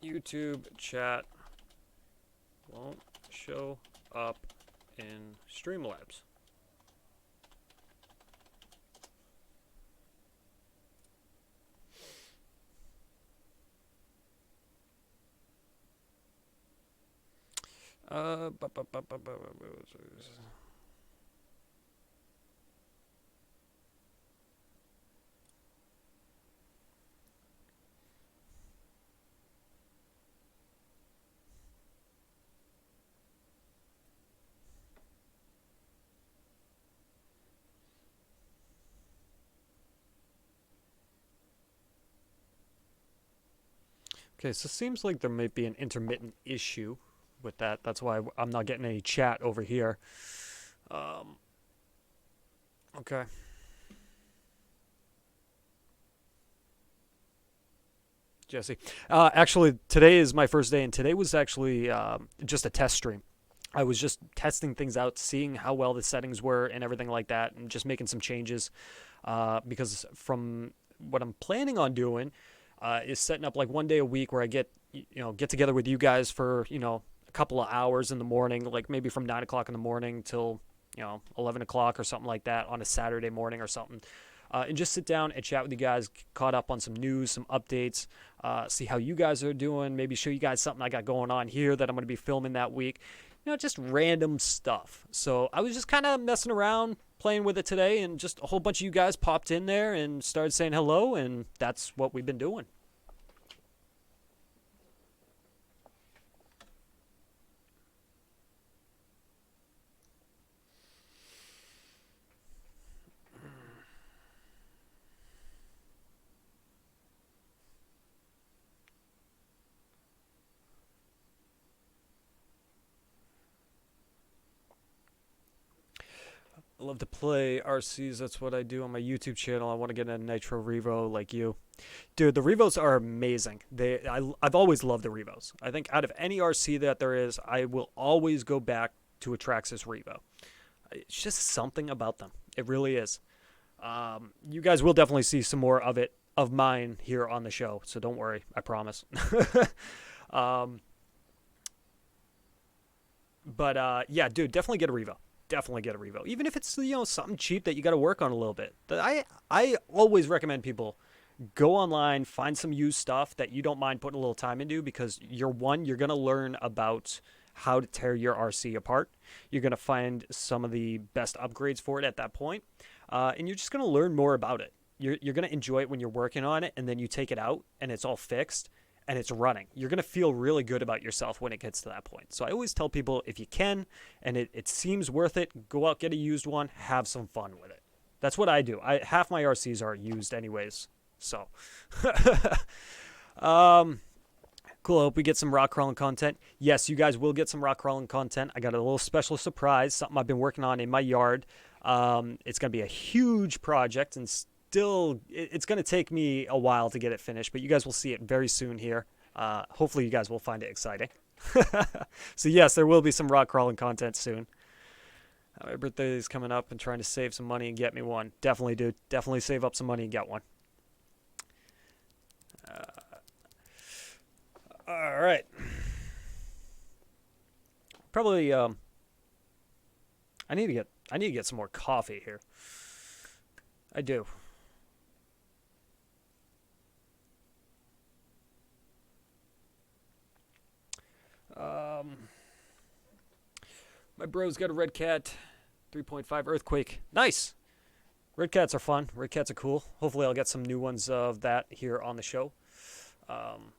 Speaker 1: YouTube chat won't show up in Streamlabs. Uh, bu- bu- bu- bu- bu- bu- bu- Okay, so it seems like there might be an intermittent issue with that. That's why I'm not getting any chat over here. Um, okay. Jesse. Actually, today is my first day, and today was actually just a test stream. I was just testing things out, seeing how well the settings were and everything like that, and just making some changes. Because from what I'm planning on doing is setting up like one day a week where I get together with you guys for a couple of hours in the morning, like maybe from 9 o'clock in the morning till 11 o'clock or something like that on a Saturday morning or something. And just sit down and chat with you guys, caught up on some news, some updates, see how you guys are doing, maybe show you guys something I got going on here that I'm going to be filming that week. Just random stuff. So I was just kind of messing around, playing with it today, and just a whole bunch of you guys popped in there and started saying hello, and that's what we've been doing. I love to play RCs. That's what I do on my YouTube channel. I want to get a Nitro Revo like you. Dude, the Revos are amazing. I've always loved the Revos. I think out of any RC that there is, I will always go back to a Traxxas Revo. It's just something about them. It really is. You guys will definitely see some more of mine here on the show, so don't worry. I promise. um, But yeah, dude, definitely get a Revo. Definitely get a Revo, even if it's something cheap that you got to work on a little bit. I always recommend people go online, find some used stuff that you don't mind putting a little time into because you're gonna learn about how to tear your RC apart. You're gonna find some of the best upgrades for it at that point, and you're just gonna learn more about it. You're gonna enjoy it when you're working on it, and then you take it out and it's all fixed and it's running. You're gonna feel really good about yourself when it gets to that point. So I always tell people if you can and it seems worth it, go out, get a used one, have some fun with it. That's what I do. Half my RCs are used anyways. So, um, cool. I hope we get some rock crawling content. Yes, you guys will get some rock crawling content. I got a little special surprise, something I've been working on in my yard. It's going to be a huge project and still, it's going to take me a while to get it finished, but you guys will see it very soon here. Hopefully, you guys will find it exciting. So, yes, there will be some rock crawling content soon. My birthday is coming up and trying to save some money and get me one. Definitely, dude. Definitely save up some money and get one. All right. Probably I need to get some more coffee here. I do. Um my bro's got a red cat 3.5 earthquake. Nice. Red cats are fun. Red cats are cool. Hopefully I'll get some new ones of that here on the show. Um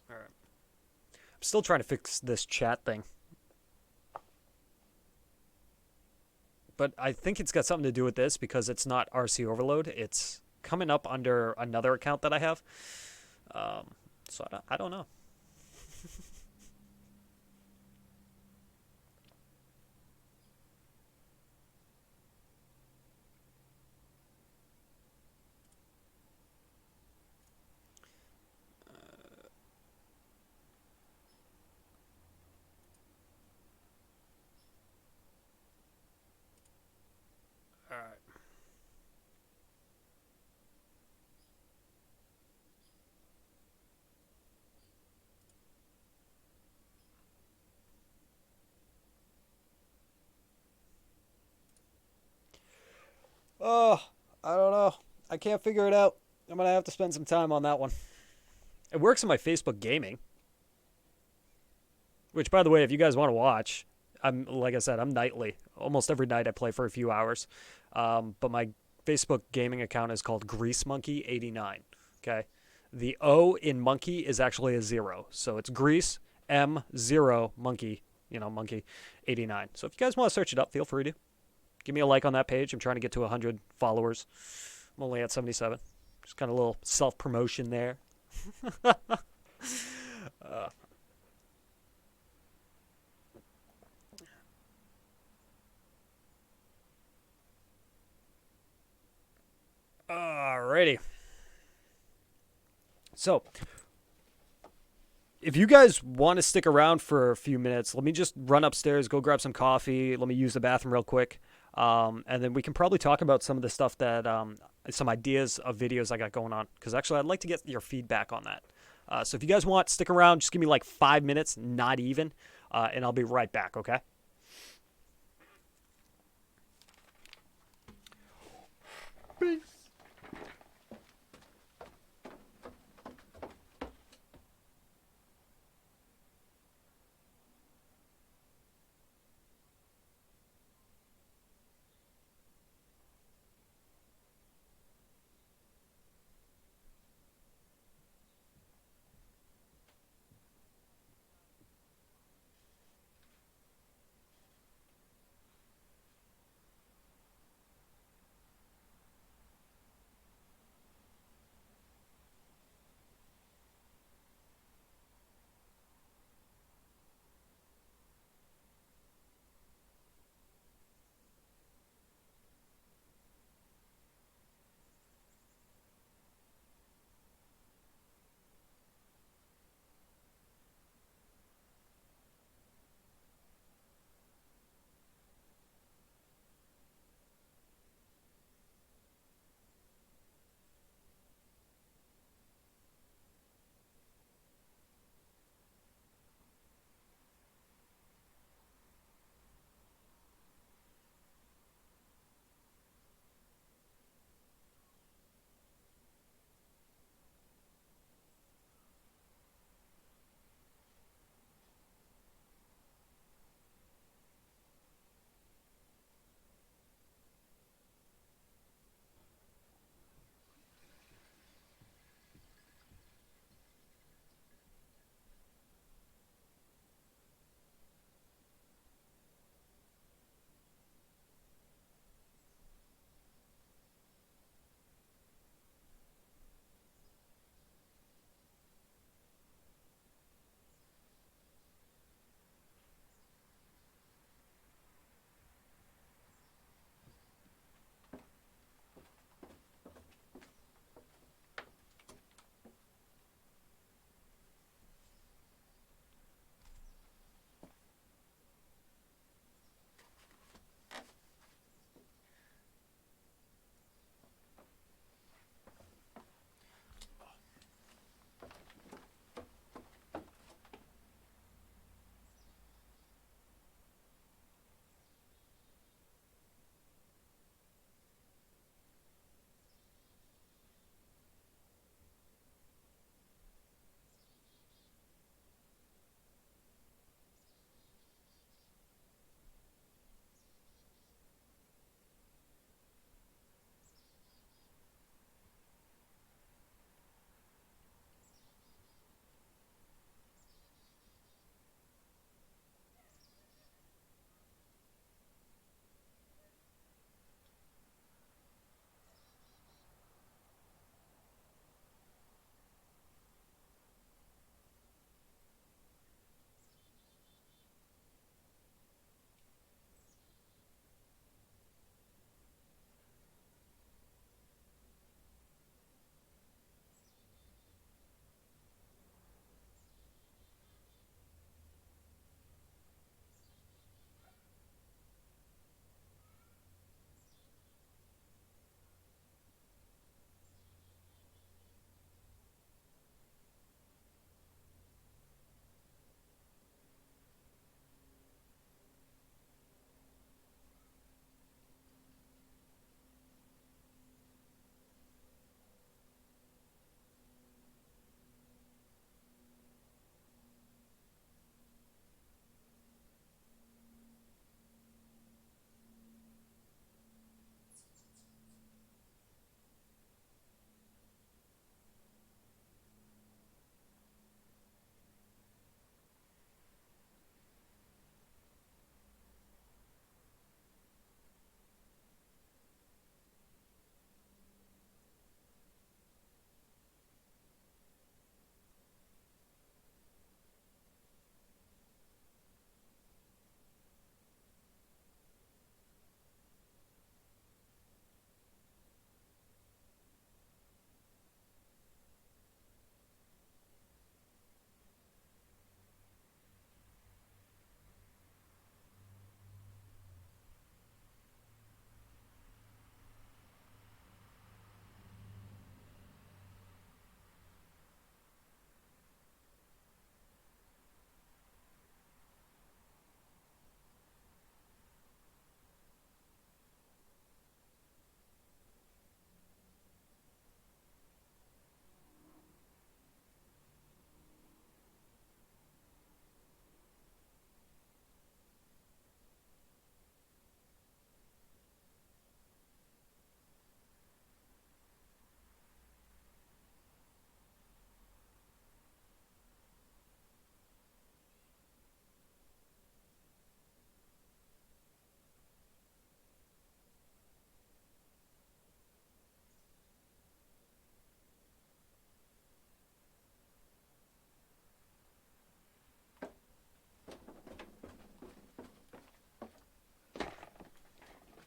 Speaker 1: all right. I'm still trying to fix this chat thing. But I think it's got something to do with this because it's not RC Overload. It's coming up under another account that I have. So I don't know. All right. Oh, I don't know. I can't figure it out. I'm gonna have to spend some time on that one. It works in my Facebook gaming, which, by the way, if you guys want to watch, I'm like I said, I'm nightly. Almost every night I play for a few hours. But my Facebook gaming account is called Grease Monkey 89. Okay, the O in monkey is actually a zero, so it's Grease M0 Monkey. Monkey 89. So if you guys want to search it up, feel free to give me a like on that page. I'm trying to get to 100 followers. I'm only at 77. Just kind of a little self promotion there. uh, Alrighty. So, if you guys want to stick around for a few minutes, let me just run upstairs, go grab some coffee. Let me use the bathroom real quick. And then we can probably talk about some of the stuff that, some ideas of videos I got going on. Because actually, I'd like to get your feedback on that. So if you guys want, stick around. Just give me like 5 minutes, not even. And I'll be right back, okay? Peace.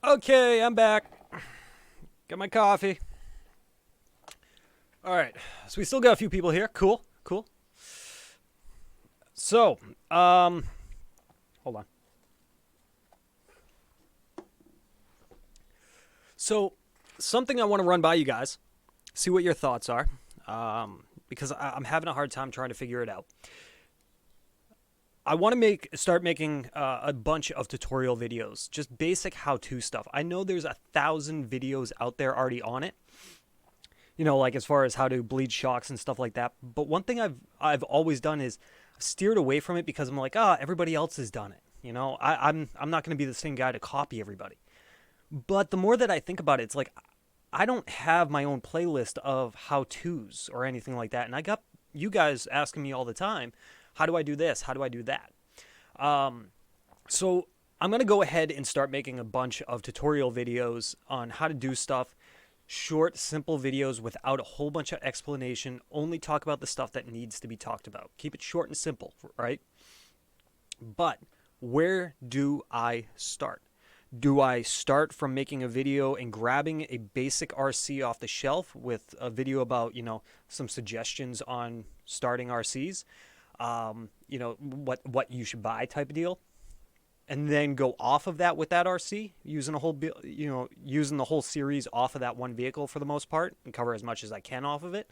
Speaker 1: Okay, I'm back. Got my coffee. All right, so we still got a few people here. Cool, cool. So, hold on. So, something I want to run by you guys, see what your thoughts are, because I'm having a hard time trying to figure it out. I want to start making a bunch of tutorial videos, just basic how-to stuff. I know there's 1,000 videos out there already on it, like as far as how to bleed shocks and stuff like that. But one thing I've always done is I've steered away from it because I'm like, everybody else has done it. I'm not going to be the same guy to copy everybody. But the more that I think about it, it's like I don't have my own playlist of how-tos or anything like that. And I got you guys asking me all the time, how do I do this? How do I do that? So I'm going to go ahead and start making a bunch of tutorial videos on how to do stuff. Short, simple videos without a whole bunch of explanation. Only talk about the stuff that needs to be talked about. Keep it short and simple, right? But where do I start? Do I start from making a video and grabbing a basic RC off the shelf with a video about, some suggestions on starting RCs? What you should buy type of deal, and then go off of that with that RC, using the whole series off of that one vehicle for the most part, and cover as much as I can off of it?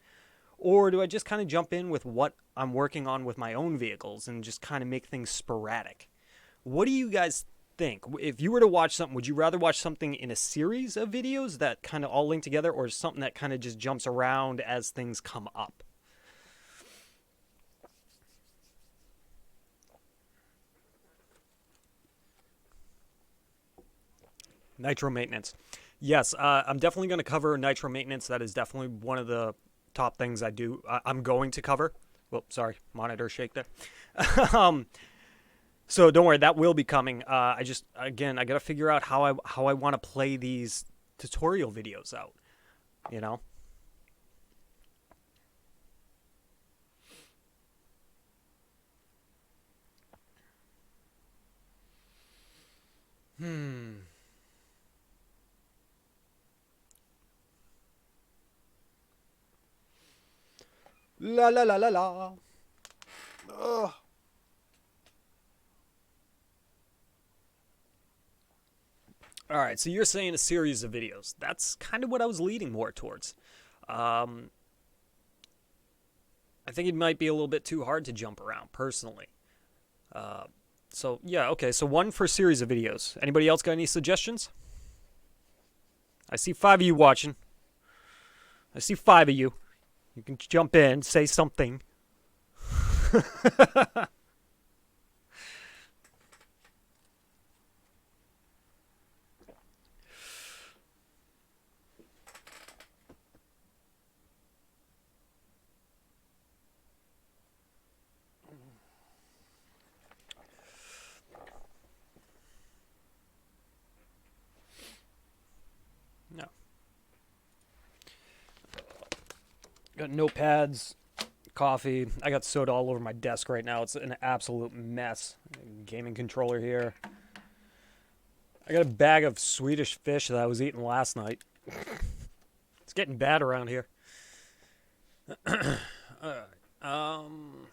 Speaker 1: Or do I just kind of jump in with what I'm working on with my own vehicles and just kind of make things sporadic? What do you guys think? If you were to watch something, would you rather watch something in a series of videos that kind of all link together, or something that kind of just jumps around as things come up? Nitro maintenance. Yes, I'm definitely going to cover nitro maintenance. That is definitely one of the top things I do. I'm going to cover. Well, sorry, monitor shake there. um, so don't worry, that will be coming. I got to figure out how I want to play these tutorial videos out. You know. Hmm. La la la la la. Ugh. All right, so you're saying a series of videos. That's kind of what I was leading more towards. Um, I think it might be a little bit too hard to jump around, personally. Uh, so, yeah, okay, so one for a series of videos. Anybody else got any suggestions? I see 5 of you watching. I see 5 of you. You can jump in, say something. No. Got notepads, coffee. I got soda all over my desk right now. It's an absolute mess. Gaming controller here. I got a bag of Swedish fish that I was eating last night. It's getting bad around here. um,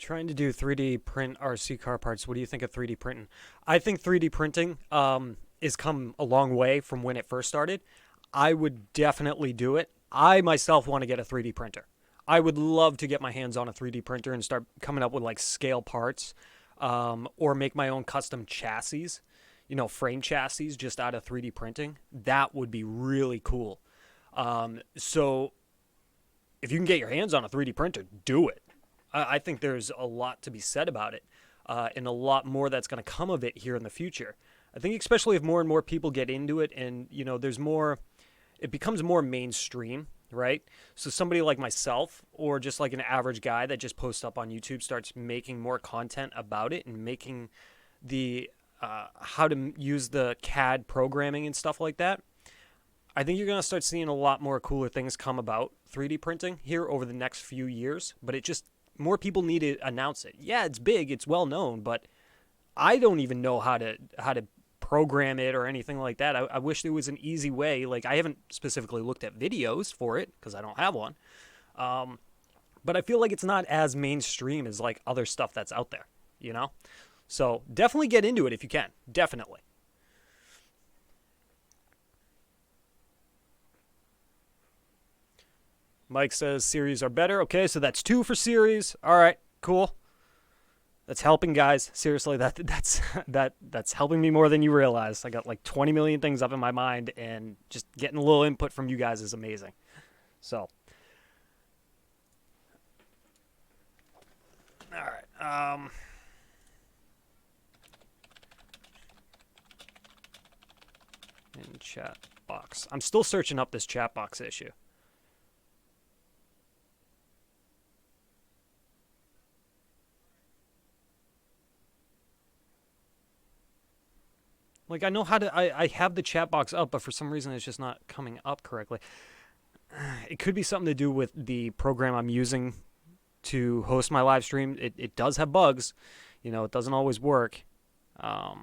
Speaker 1: Trying to do 3D print RC car parts. What do you think of 3D printing? I think 3D printing is come a long way from when it first started. I would definitely do it. I myself want to get a 3D printer. I would love to get my hands on a 3D printer and start coming up with like scale parts, or make my own custom chassis, frame chassis just out of 3D printing. That would be really cool. So if you can get your hands on a 3D printer, do it. I think there's a lot to be said about it, and a lot more that's going to come of it here in the future. I think especially if more and more people get into it, and there's more, it becomes more mainstream, right? So somebody like myself, or just like an average guy that just posts up on YouTube, starts making more content about it and making the how to use the CAD programming and stuff like that. I think you're going to start seeing a lot more cooler things come about 3D printing here over the next few years, but it just, more people need to announce it. Yeah, it's big, it's well known, but I don't even know how to program it or anything like that. I wish there was an easy way. Like, I haven't specifically looked at videos for it because I don't have one. But I feel like it's not as mainstream as like other stuff that's out there, you know? So definitely get into it if you can. Definitely. Mike says series are better. Okay, so that's 2 for series. All right, cool. That's helping, guys. Seriously, that's helping me more than you realize. I got like 20 million things up in my mind, and just getting a little input from you guys is amazing. So, all right. In chat box. I'm still searching up this chat box issue. Like, I know how to, I have the chat box up, but for some reason it's just not coming up correctly. It could be something to do with the program I'm using to host my live stream. It does have bugs. You know, it doesn't always work. Yeah,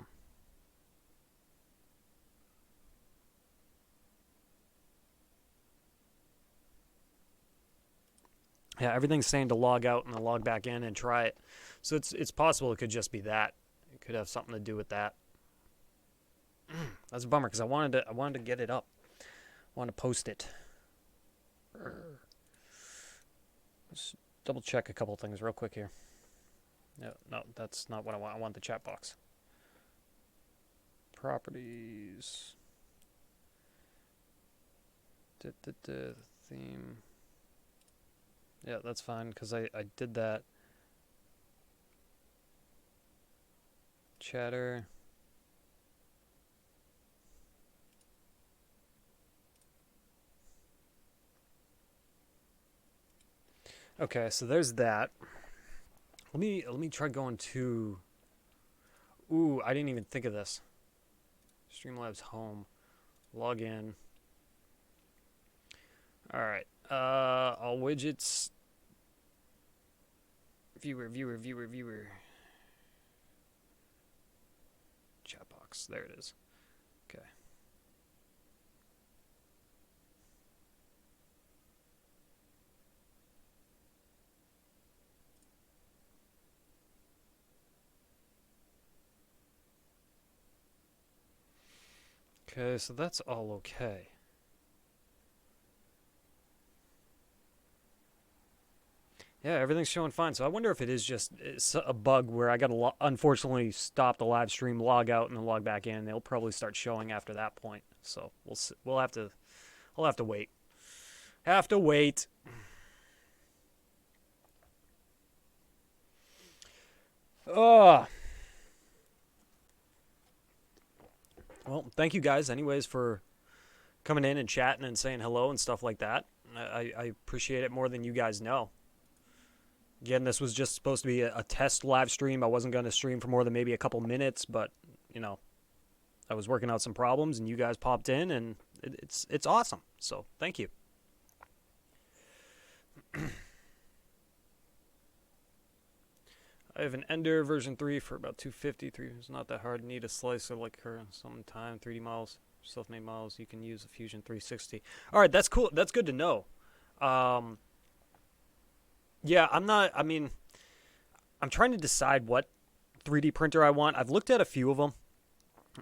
Speaker 1: everything's saying to log out and then log back in and try it. So it's possible it could just be that. It could have something to do with that. That's a bummer because I wanted to get it up. I wanted to post it. Let's double check a couple things real quick here. No, that's not what I want. I want the chat box. Properties. Theme. Yeah, that's fine because I did that. Chatter. Okay, so there's that. Let me try going to. Ooh, I didn't even think of this. Streamlabs home. Log in. All right. All widgets. Viewer. Chat box. There it is. Okay. Okay, so that's all okay. Yeah, everything's showing fine. So I wonder if it is just a bug where I got to unfortunately stop the live stream, log out, and then log back in. They'll probably start showing after that point. So we'll have to wait. Have to wait. Oh. Well, thank you guys, anyways, for coming in and chatting and saying hello and stuff like that. I appreciate it more than you guys know. Again, this was just supposed to be a test live stream. I wasn't going to stream for more than maybe a couple minutes, but, you know, I was working out some problems, and you guys popped in, and it's awesome. So, thank you. I have an Ender version 3 for about 250. It's not that hard. Need a slicer like her sometime. 3D models, self-made models. You can use a Fusion 360. All right, that's cool. That's good to know. Yeah, I'm trying to decide what 3D printer I want. I've looked at a few of them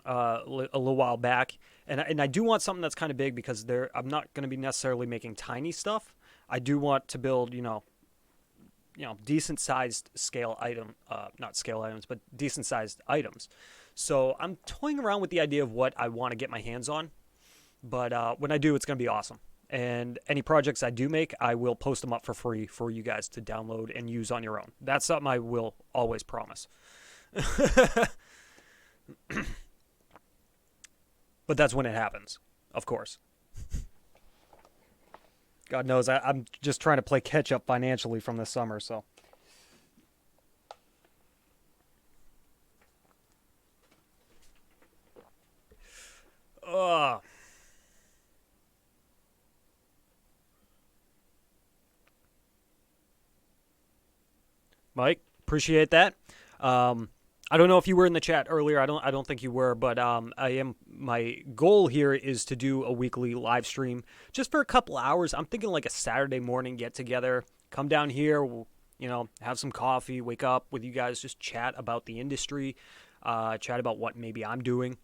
Speaker 1: a little while back, and I do want something that's kind of big because I'm not going to be necessarily making tiny stuff. I do want to build, decent sized scale item, not scale items, but decent sized items. So I'm toying around with the idea of what I want to get my hands on, but when I do, it's going to be awesome. And any projects I do make, I will post them up for free for you guys to download and use on your own. That's something I will always promise. But that's when it happens, of course. God knows I'm just trying to play catch up financially from this summer, so. Ugh. Mike, appreciate that. I don't know if you were in the chat earlier. I don't think you were, but I am. My goal here is to do a weekly live stream just for a couple hours. I'm thinking like a Saturday morning get together. Come down here, we'll, have some coffee, wake up with you guys, just chat about the industry, chat about what maybe I'm doing,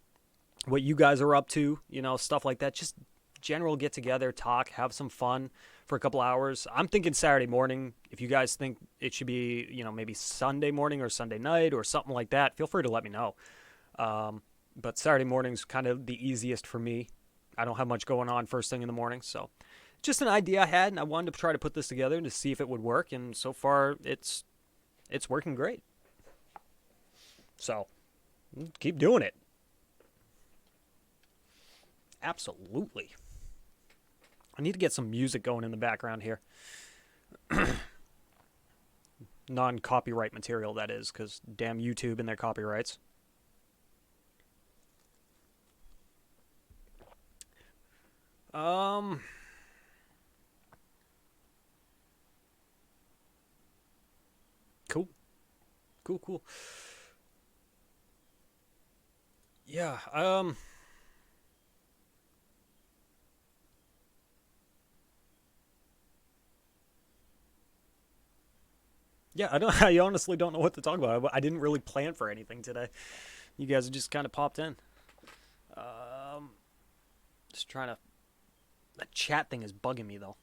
Speaker 1: what you guys are up to, stuff like that. Just general get together, talk, have some fun for a couple hours. I'm thinking Saturday morning. If you guys think it should be, maybe Sunday morning or Sunday night or something like that, feel free to let me know. But Saturday morning's kind of the easiest for me. I don't have much going on first thing in the morning, so just an idea I had, and I wanted to try to put this together to see if it would work, and so far it's working great. So keep doing it. Absolutely. I need to get some music going in the background here. Non-copyright material, that is, because damn YouTube and their copyrights. Cool. Cool. Yeah, yeah, I don't. I honestly don't know what to talk about. I didn't really plan for anything today. You guys just kind of popped in. Um, just trying to. That chat thing is bugging me though.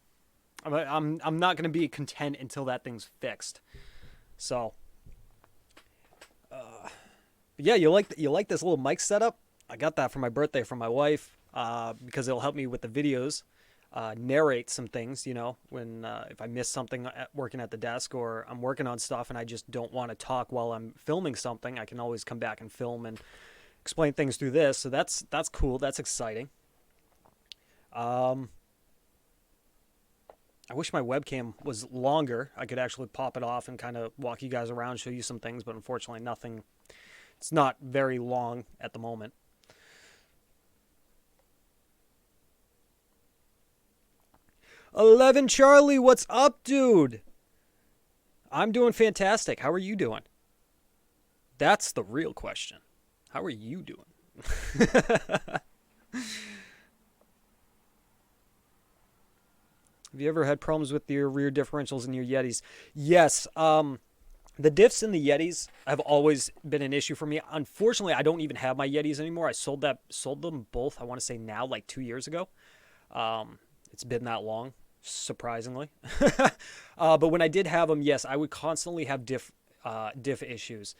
Speaker 1: I'm not gonna be content until that thing's fixed. So, yeah, you like this little mic setup? I got that for my birthday from my wife. Because it'll help me with the videos. Narrate some things, when if I miss something working at the desk or I'm working on stuff and I just don't want to talk while I'm filming something, I can always come back and film and explain things through this. So that's cool. That's exciting. I wish my webcam was longer. I could actually pop it off and kind of walk you guys around, show you some things, but unfortunately nothing. It's not very long at the moment. 11 Charlie, what's up, dude? I'm doing fantastic. How are you doing? That's the real question. How are you doing? Have you ever had problems with your rear differentials in your Yetis? Yes. The diffs in the Yetis have always been an issue for me. Unfortunately, I don't even have my Yetis anymore. I sold them both, I want to say now, like 2 years ago. It's been that long, surprisingly. But when I did have them, yes, I would constantly have diff issues.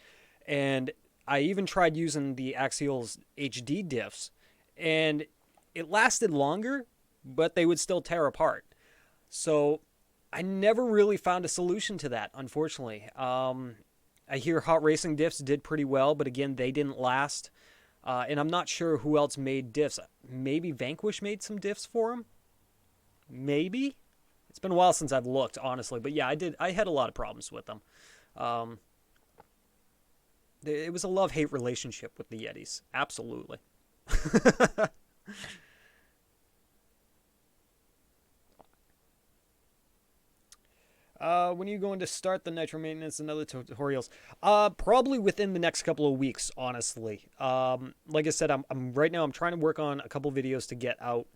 Speaker 1: And I even tried using the Axial's HD diffs, and it lasted longer, but they would still tear apart. So I never really found a solution to that, unfortunately. I hear Hot Racing diffs did pretty well, but again, they didn't last. And I'm not sure who else made diffs. Maybe Vanquish made some diffs for them? Maybe? It's been a while since I've looked, honestly. But yeah, I had a lot of problems with them. It was a love-hate relationship with the Yetis. Absolutely. When are you going to start the nitro maintenance and other tutorials? Probably within the next couple of weeks, honestly. Like I said, I'm right now I'm trying to work on a couple videos to get out.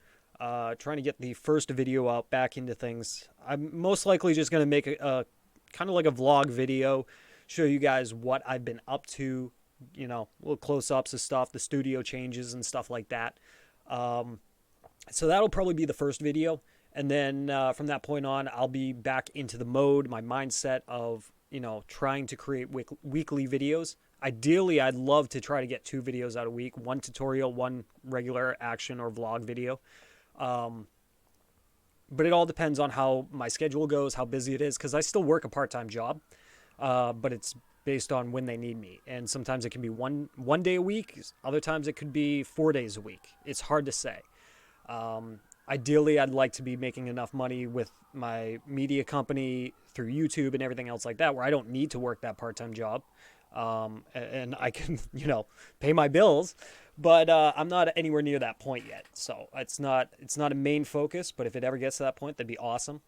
Speaker 1: Trying to get the first video out back into things. I'm most likely just going to make a kind of like a vlog video, show you guys what I've been up to, little close-ups of stuff, the studio changes and stuff like that. So that'll probably be the first video. And then from that point on, I'll be back into the mode, my mindset of, trying to create weekly videos. Ideally, I'd love to try to get 2 videos out a week, 1 tutorial, 1 regular action or vlog video. But it all depends on how my schedule goes, how busy it is, because I still work a part-time job, but it's based on when they need me. And sometimes it can be one day a week. Other times it could be 4 days a week. It's hard to say. Ideally, I'd like to be making enough money with my media company through YouTube and everything else like that, where I don't need to work that part-time job, and I can, pay my bills. But I'm not anywhere near that point yet, so it's not a main focus. But if it ever gets to that point, that'd be awesome.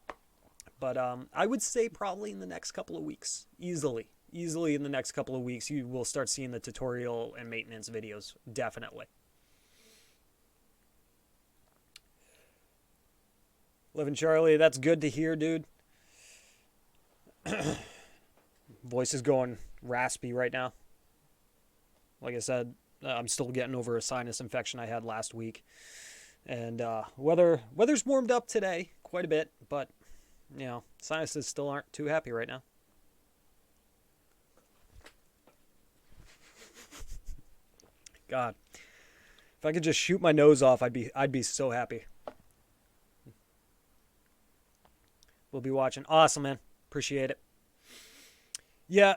Speaker 1: But I would say probably in the next couple of weeks, easily in the next couple of weeks, you will start seeing the tutorial and maintenance videos, definitely. Living Charlie, that's good to hear, dude. Voice is going raspy right now. Like I said, I'm still getting over a sinus infection I had last week. And weather's warmed up today quite a bit, but, you know, sinuses still aren't too happy right now. God, if I could just shoot my nose off, I'd be so happy. We'll be watching. Awesome, man. Appreciate it. Yeah,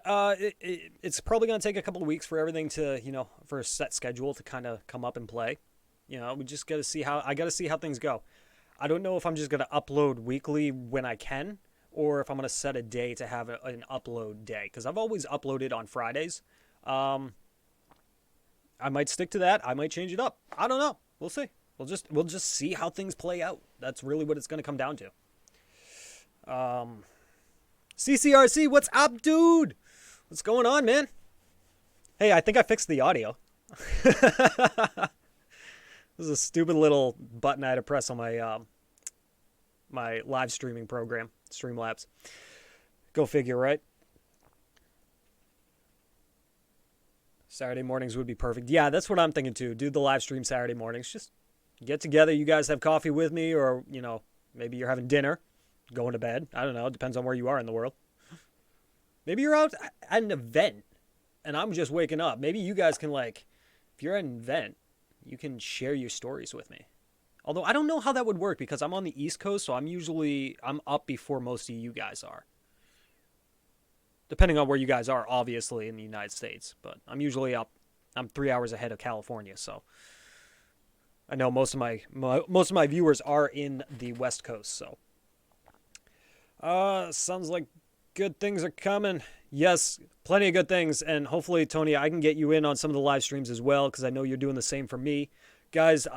Speaker 1: it's probably going to take a couple of weeks for everything to, you know, for a set schedule to kind of come up and play. You know, we just got to see how things go. I don't know if I'm just going to upload weekly when I can, or if I'm going to set a day to have an upload day, because I've always uploaded on Fridays. I might stick to that. I might change it up. I don't know. We'll see. We'll just see how things play out. That's really what it's going to come down to. CCRC, what's up, dude? What's going on, man? Hey, I think I fixed the audio. This is a stupid little button I had to press on my my live streaming program, Streamlabs. Go figure, right? Saturday mornings would be perfect. Yeah, that's what I'm thinking too. Do the live stream Saturday mornings. Just get together. You guys have coffee with me, or, you know, maybe you're having dinner, going to bed. I don't know. It depends on where you are in the world. Maybe you're out at an event and I'm just waking up. Maybe you guys can, like, if you're at an event, you can share your stories with me. Although I don't know how that would work because I'm on the East Coast, so I'm up before most of you guys are. Depending on where you guys are, obviously, in the United States. But I'm usually up. I'm 3 hours ahead of California, so I know most of my viewers are in the West Coast. So, sounds like good things are coming. Yes, plenty of good things, and hopefully, Tony, I can get you in on some of the live streams as well, because I know you're doing the same for me, guys.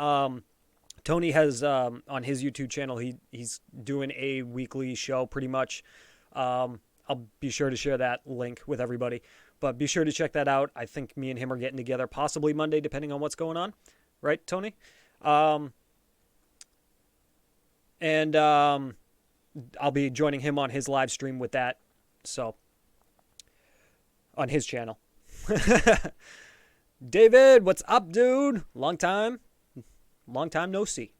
Speaker 1: Tony has on his YouTube channel, he's doing a weekly show, pretty much. I'll be sure to share that link with everybody. But be sure to check that out. I think me and him are getting together possibly Monday, depending on what's going on. Right, Tony? I'll be joining him on his live stream with that. So, on his channel. David, what's up, dude? Long time no see.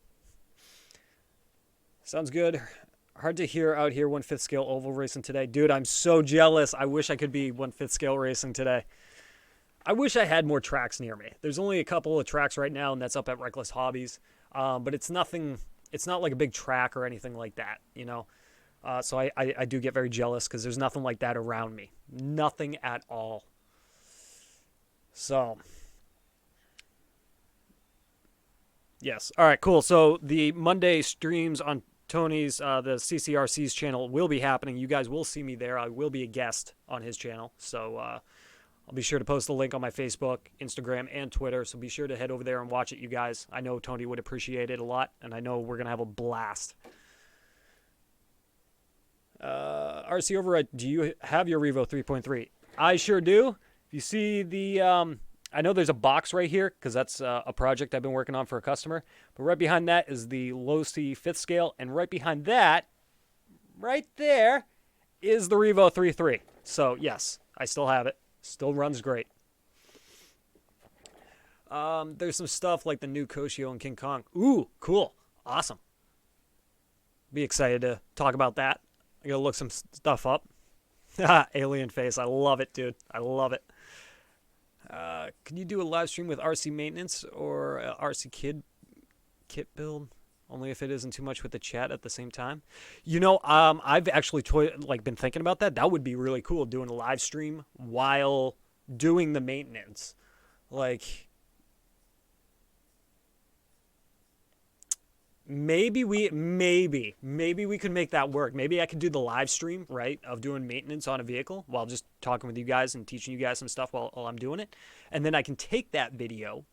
Speaker 1: Sounds good. Hard to hear out here 1/5 scale oval racing today. Dude, I'm so jealous. I wish I could be 1/5 scale racing today. I wish I had more tracks near me. There's only a couple of tracks right now, and that's up at Reckless Hobbies. But it's nothing. It's not like a big track or anything like that, you know. So I do get very jealous because there's nothing like that around me. Nothing at all. So, yes. All right, cool. So the Monday streams on Tony's, the CCRC's channel will be happening. You guys will see me there. I will be a guest on his channel. So I'll be sure to post the link on my Facebook, Instagram, and Twitter. So be sure to head over there and watch it, you guys. I know Tony would appreciate it a lot, and I know we're going to have a blast. RC Override, do you have your Revo 3.3? I sure do. If you see the, I know there's a box right here because that's a project I've been working on for a customer. But right behind that is the low C 5th scale. And right behind that, right there, is the Revo 3.3. So, yes, I still have it. Still runs great. There's some stuff like the new Koshio and King Kong. Ooh, cool. Awesome. Be excited to talk about that. I gotta look some stuff up. Alien face. I love it, dude. I love it. Can you do a live stream with RC maintenance or RC kit build? Only if it isn't too much with the chat at the same time. You know, I've actually been thinking about that. That would be really cool, doing a live stream while doing the maintenance. Like, maybe we could make that work. Maybe I could do the live stream, right, of doing maintenance on a vehicle while just talking with you guys and teaching you guys some stuff while I'm doing it. And then I can take that video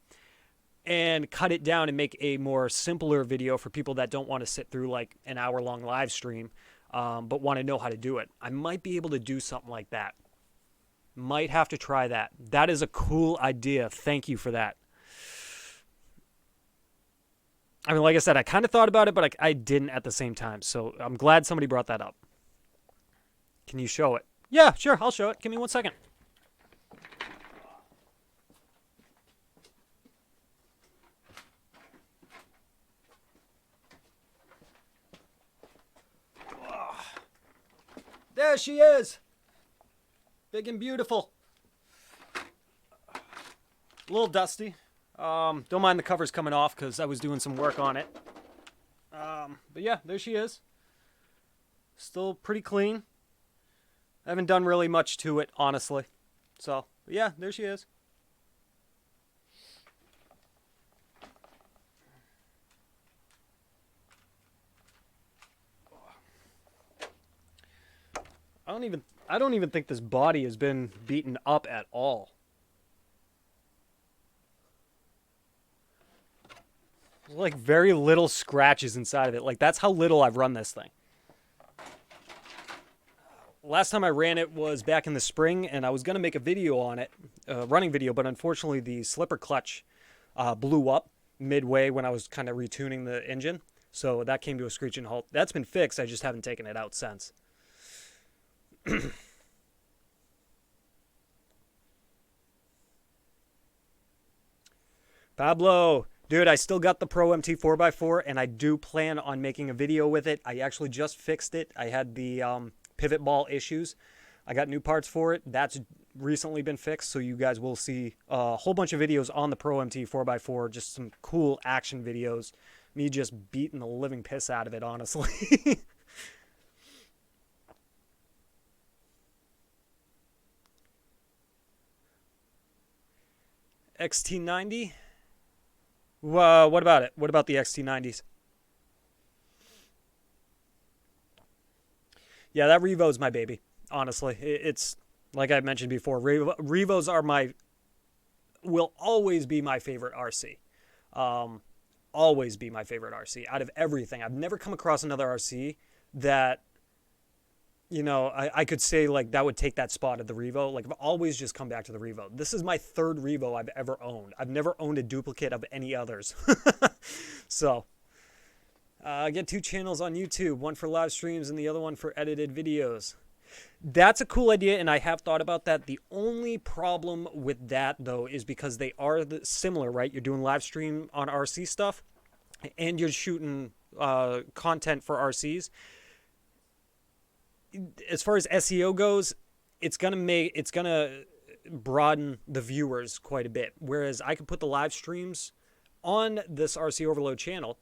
Speaker 1: and cut it down and make a more simpler video for people that don't want to sit through like an hour-long live stream. but want to know how to do it. I might be able to do something like that. Might have to try that. That is a cool idea. Thank you for that. I mean, like I said, I kind of thought about it, but I didn't at the same time. So I'm glad somebody brought that up. Can you show it? Yeah, sure. I'll show it. Give me 1 second. There she is. Big and beautiful. A little dusty. Don't mind the covers coming off because I was doing some work on it. But yeah, there she is. Still pretty clean. I haven't done really much to it, honestly. So, yeah, there she is. I don't even think this body has been beaten up at all. There's like very little scratches inside of it. Like that's how little I've run this thing. Last time I ran it was back in the spring, and I was going to make a video on it, running video, but unfortunately the slipper clutch blew up midway when I was kind of retuning the engine. So that came to a screeching halt. That's been fixed. I just haven't taken it out since. Pablo, dude, I still got the Pro MT 4x4, and I do plan on making a video with it. I actually just fixed it. I had the pivot ball issues. I got new parts for it. That's recently been fixed, so you guys will see a whole bunch of videos on the Pro MT 4x4, just some cool action videos. Me just beating the living piss out of it, honestly. XT90? What about it? What about the XT90s? Yeah, that Revo's my baby, honestly. It's, like I mentioned before, Revos will always be my favorite RC. Always be my favorite RC. Out of everything, I've never come across another RC that, you know, I could say, like, that would take that spot of the Revo. Like, I've always just come back to the Revo. This is my third Revo I've ever owned. I've never owned a duplicate of any others. So, I get 2 channels on YouTube, one for live streams and the other one for edited videos. That's a cool idea, and I have thought about that. The only problem with that, though, is because they are similar, right? You're doing live stream on RC stuff, and you're shooting content for RCs. As far as SEO goes, it's gonna broaden the viewers quite a bit. Whereas I could put the live streams on this RC Overload channel,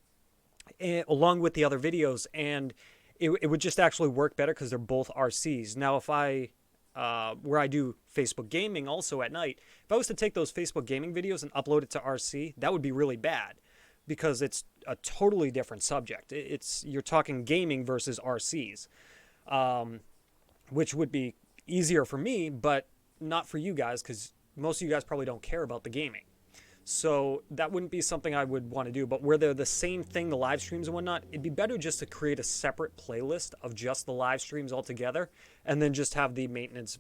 Speaker 1: along with the other videos, and it would just actually work better because they're both RCs. Now, if where I do Facebook gaming also at night, if I was to take those Facebook gaming videos and upload it to RC, that would be really bad because it's a totally different subject. You're talking gaming versus RCs, which would be easier for me, but not for you guys because most of you guys probably don't care about the gaming. So that wouldn't be something I would want to do. But where they're the same thing, the live streams and whatnot, it'd be better just to create a separate playlist of just the live streams altogether, and then just have the maintenance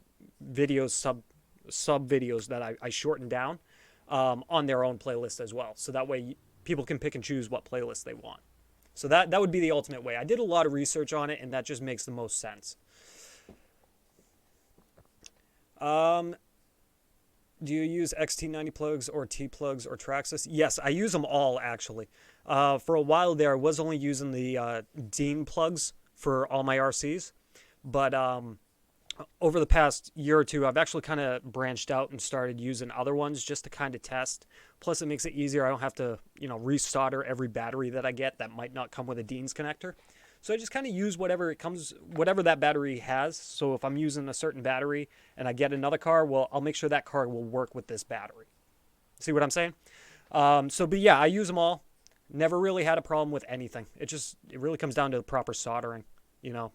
Speaker 1: videos, sub videos that I shorten down on their own playlist as well. So that way people can pick and choose what playlist they want. So that would be the ultimate way. I did a lot of research on it, and that just makes the most sense. Do you use XT90 plugs or T plugs or Traxxas? Yes, I use them all, actually. For a while there, I was only using the Dean plugs for all my RCs. But over the past year or two, I've actually kind of branched out and started using other ones just to kind of test. Plus, it makes it easier. I don't have to, resolder every battery that I get that might not come with a Dean's connector. So I just kind of use whatever that battery has. So if I'm using a certain battery and I get another car, well, I'll make sure that car will work with this battery. See what I'm saying? But yeah, I use them all. Never really had a problem with anything. It really comes down to the proper soldering,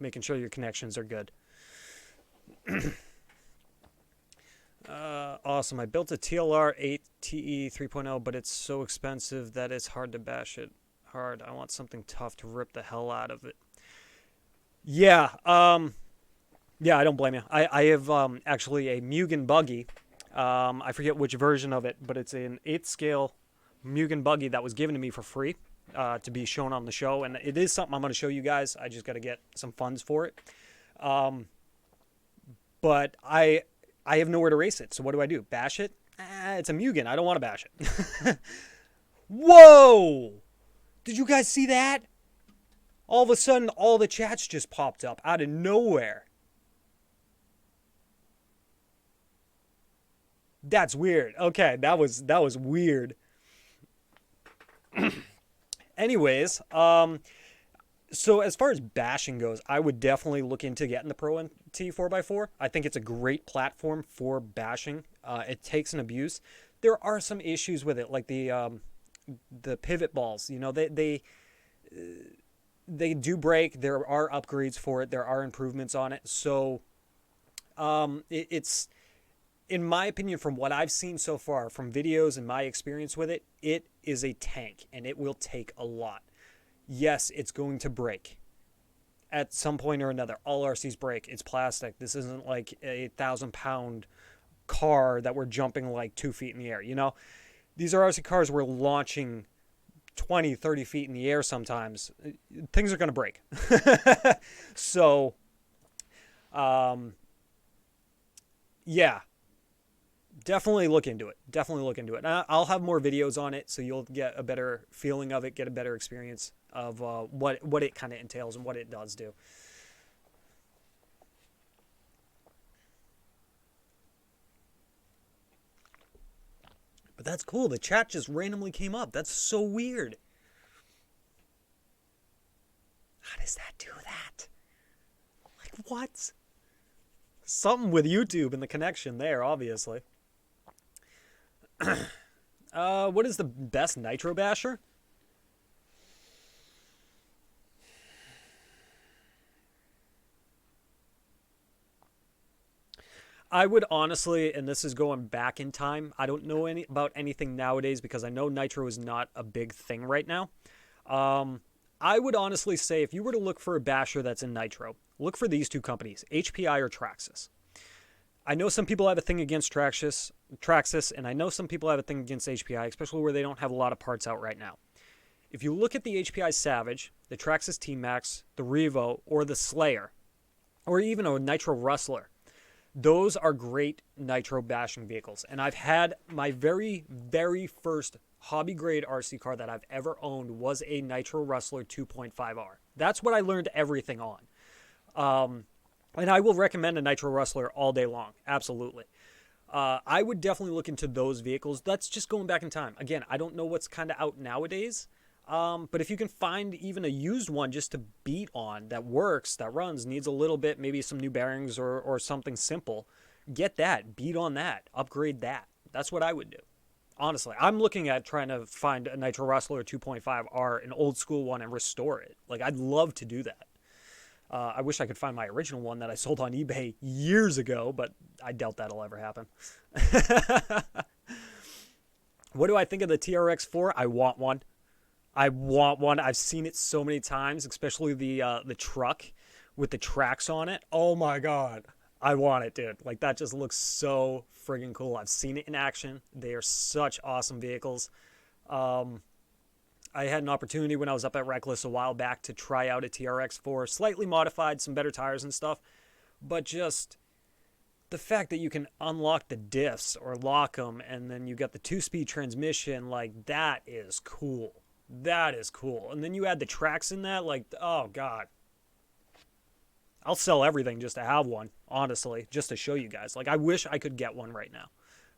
Speaker 1: making sure your connections are good. Awesome. I built a TLR 8 TE 3.0, but it's so expensive that it's hard to bash it hard. I want something tough to rip the hell out of it. Yeah. Yeah, I don't blame you. I have actually a Mugen buggy. I forget which version of it, but it's an 8th scale Mugen buggy that was given to me for free to be shown on the show. And it is something I'm going to show you guys. I just got to get some funds for it. Um, but I have nowhere to race it. So what do I do? Bash it? It's a Mugen. I don't want to bash it. Whoa! Did you guys see that? All of a sudden, all the chats just popped up out of nowhere. That's weird. Okay, that was weird. Anyways, so as far as bashing goes, I would definitely look into getting the Pro NT 4x4. I think it's a great platform for bashing. It takes an abuse. There are some issues with it, like the pivot balls. You know, they do break. There are upgrades for it. There are improvements on it. So it's in my opinion, from what I've seen so far, from videos and my experience with it, it is a tank and it will take a lot. Yes, it's going to break at some point or another. All RCs break. It's plastic. This isn't like a 1,000-pound car that we're jumping like 2 feet in the air. You know, these are RC cars we're launching 20, 30 feet in the air sometimes. Things are going to break. So, um, yeah, definitely look into it. Definitely look into it. And I'll have more videos on it, so you'll get a better feeling of it, get a better experience of what it kind of entails and what it does do. But that's cool. The chat just randomly came up. That's so weird. How does that do that? Like what? Something with YouTube and the connection there, obviously. What is the best Nitro Basher? I would honestly, and this is going back in time, I don't know about anything nowadays because I know Nitro is not a big thing right now. Um, I would honestly say if you were to look for a basher that's in Nitro, look for these two companies, HPI or Traxxas. I know some people have a thing against Traxxas, and I know some people have a thing against HPI, especially where they don't have a lot of parts out right now. If you look at the HPI Savage, the Traxxas T-Max, the Revo, or the Slayer, or even a Nitro Rustler, those are great nitro bashing vehicles. And I've had my very, very first hobby grade RC car that I've ever owned was a Nitro Rustler 2.5R. That's what I learned everything on. Um, and I will recommend a Nitro Rustler all day long. Absolutely. I would definitely look into those vehicles. That's just going back in time. Again, I don't know what's kind of out nowadays. But if you can find even a used one just to beat on that works, that runs, needs a little bit, maybe some new bearings or something simple, get that, beat on that, upgrade that. That's what I would do. Honestly, I'm looking at trying to find a Nitro Rustler 2.5R, an old school one, and restore it. Like, I'd love to do that. I wish I could find my original one that I sold on eBay years ago, but I doubt that'll ever happen. What do I think of the TRX4? I want one. I want one. I've seen it so many times, especially the truck with the tracks on it. Oh my god. I want it, dude. Like that just looks so friggin' cool. I've seen it in action. They are such awesome vehicles. Um, I had an opportunity when I was up at Reckless a while back to try out a TRX4, slightly modified, some better tires and stuff, but just the fact that you can unlock the diffs or lock them and then you got the two-speed transmission, like that is cool. That is cool. And then you add the tracks in that, like, oh god. I'll sell everything just to have one, honestly, just to show you guys. Like, I wish I could get one right now.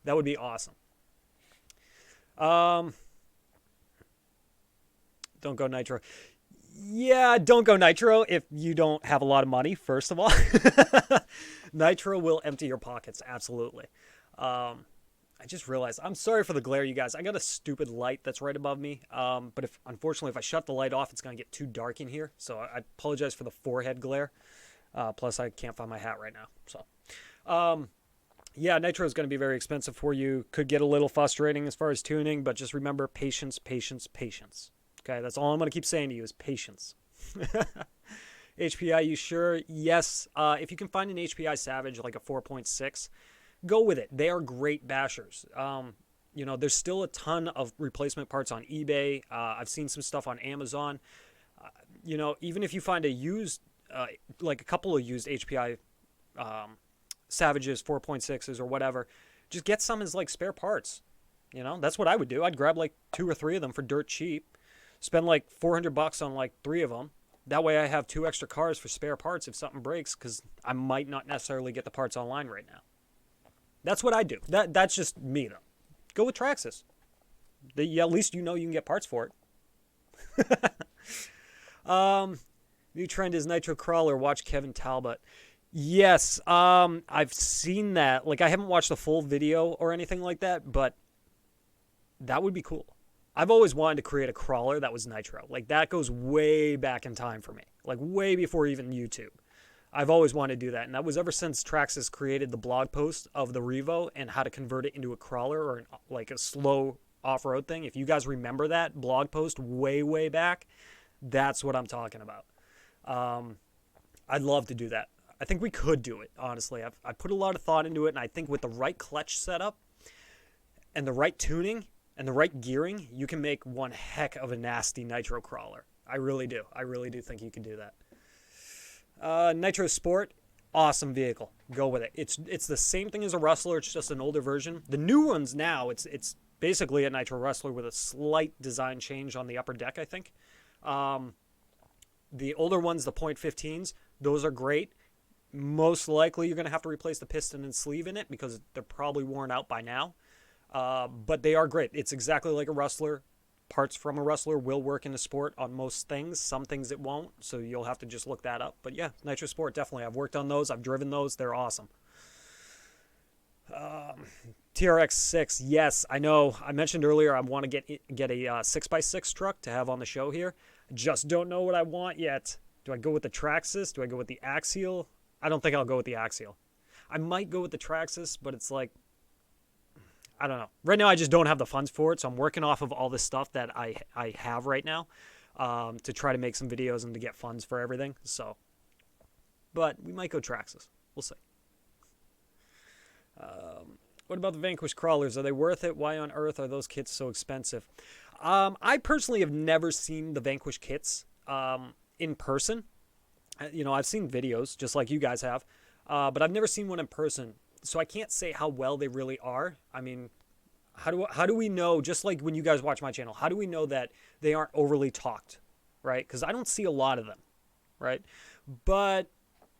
Speaker 1: That would be awesome. Um, don't go nitro. Yeah, don't go nitro if you don't have a lot of money, first of all. Nitro will empty your pockets, absolutely. Um, I just realized, I'm sorry for the glare, you guys. I got a stupid light that's right above me. But if unfortunately, if I shut the light off, it's going to get too dark in here. So I apologize for the forehead glare. Plus, I can't find my hat right now. So, um, yeah, nitro is going to be very expensive for you. Could get a little frustrating as far as tuning, but just remember patience, patience, patience. Okay, that's all I'm going to keep saying to you is patience. HPI, you sure? Yes. If you can find an HPI Savage like a 4.6, go with it. They are great bashers. There's still a ton of replacement parts on eBay. I've seen some stuff on Amazon. Even if you find a used, like a couple of used HPI Savages 4.6s or whatever, just get some as like spare parts. That's what I would do. I'd grab like 2 or 3 of them for dirt cheap, spend like $400 on like 3 of them. That way I have 2 extra cars for spare parts if something breaks, because I might not necessarily get the parts online right now. That's what I do. That's just me though. Go with Traxxas. At least you can get parts for it. New trend is Nitro Crawler. Watch Kevin Talbot. Yes, I've seen that. Like, I haven't watched the full video or anything like that, but that would be cool. I've always wanted to create a crawler that was Nitro. Like, that goes way back in time for me. Like, way before even YouTube. I've always wanted to do that, and that was ever since Traxxas created the blog post of the Revo and how to convert it into a crawler or like a slow off-road thing. If you guys remember that blog post way, way back, that's what I'm talking about. I'd love to do that. I think we could do it, honestly. I put a lot of thought into it, and I think with the right clutch setup and the right tuning and the right gearing, you can make one heck of a nasty Nitro crawler. I really do. I really do think you can do that. Nitro Sport, awesome vehicle. Go with it. It's the same thing as a Rustler. It's just an older version. The new ones now, it's basically a Nitro Rustler with a slight design change on the upper deck, I think. The older ones, the .15s, those are great. Most likely you're going to have to replace the piston and sleeve in it because they're probably worn out by now. But they are great. It's exactly like a Rustler. Parts from a Rustler will work in the Sport on most things. Some things it won't, so you'll have to just look that up. But yeah, Nitro Sport, definitely. I've worked on those. I've driven those. They're awesome. TRX6, yes, I know. I mentioned earlier I want to get a 6x6 truck to have on the show here. I just don't know what I want yet. Do I go with the Traxxas? Do I go with the Axial? I don't think I'll go with the Axial. I might go with the Traxxas, but it's like, I don't know. Right now, I just don't have the funds for it, so I'm working off of all this stuff that I have right now to try to make some videos and to get funds for everything. So, but we might go Traxxas. We'll see. What about the Vanquish crawlers? Are they worth it? Why on earth are those kits so expensive? I personally have never seen the Vanquish kits in person. I've seen videos just like you guys have, but I've never seen one in person. So I can't say how well they really are. I mean, how do we know, just like when you guys watch my channel, how do we know that they aren't overly talked, right? Because I don't see a lot of them, right? But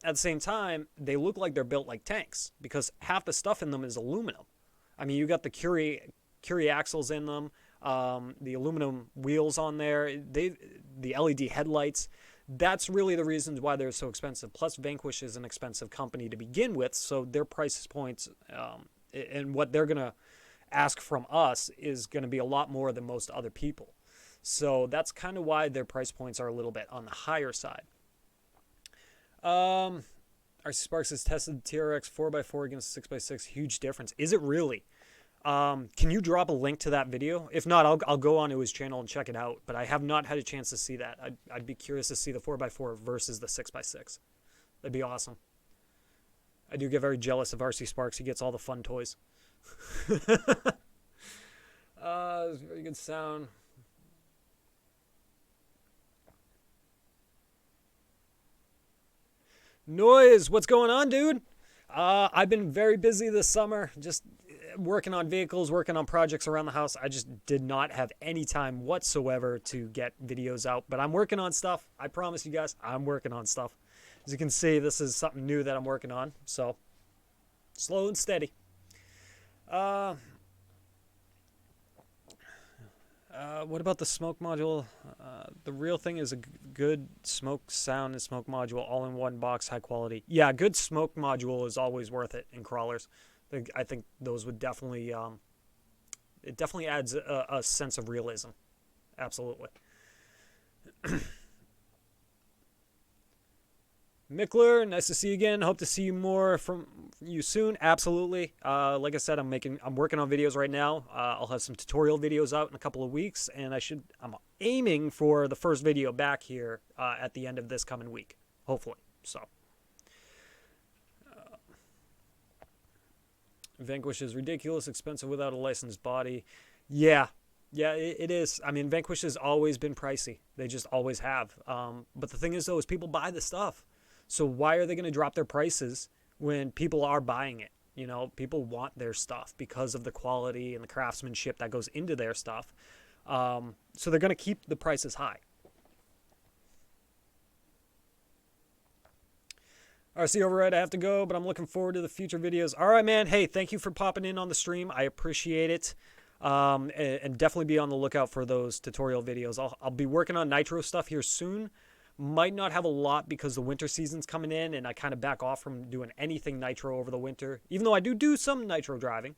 Speaker 1: at the same time, they look like they're built like tanks because half the stuff in them is aluminum. I mean, you got the Curie axles in them, the aluminum wheels on there, the LED headlights. That's really the reasons why they're so expensive. Plus, Vanquish is an expensive company to begin with, so their price points and what they're going to ask from us is going to be a lot more than most other people. So that's kind of why their price points are a little bit on the higher side. RC Sparks has tested TRX 4x4 against 6x6. Huge difference. Is it really? Can you drop a link to that video? If not, I'll go onto his channel and check it out. But I have not had a chance to see that. I'd be curious to see the 4x4 versus the 6x6. That'd be awesome. I do get very jealous of RC Sparks. He gets all the fun toys. Very good sound. Noise, what's going on, dude? I've been very busy this summer, just working on vehicles, working on projects around the house. I just did not have any time whatsoever to get videos out, but I'm working on stuff. I promise you guys, I'm working on stuff. As you can see, this is something new that I'm working on, so slow and steady. What about the smoke module? The real thing is a good smoke sound and smoke module all in one box, high quality. Yeah, good smoke module is always worth it in crawlers. I think those would definitely, it definitely adds a sense of realism. Absolutely. Mickler, nice to see you again. Hope to see you more from you soon. Absolutely. Like I said, I'm working on videos right now. I'll have some tutorial videos out in a couple of weeks, and I'm aiming for the first video back here at the end of this coming week. hopefully. So Vanquish is ridiculous, expensive without a licensed body. Yeah, yeah, it is. I mean, Vanquish has always been pricey. They just always have. But the thing is, though, is people buy the stuff. So why are they going to drop their prices when people are buying it? You know, people want their stuff because of the quality and the craftsmanship that goes into their stuff. So they're going to keep the prices high. RC Override, I have to go, but I'm looking forward to the future videos. All right, man. Hey, thank you for popping in on the stream. I appreciate it. And definitely be on the lookout for those tutorial videos. I'll be working on Nitro stuff here soon. Might not have a lot because the winter season's coming in, and I kind of back off from doing anything Nitro over the winter. Even though I do some Nitro driving.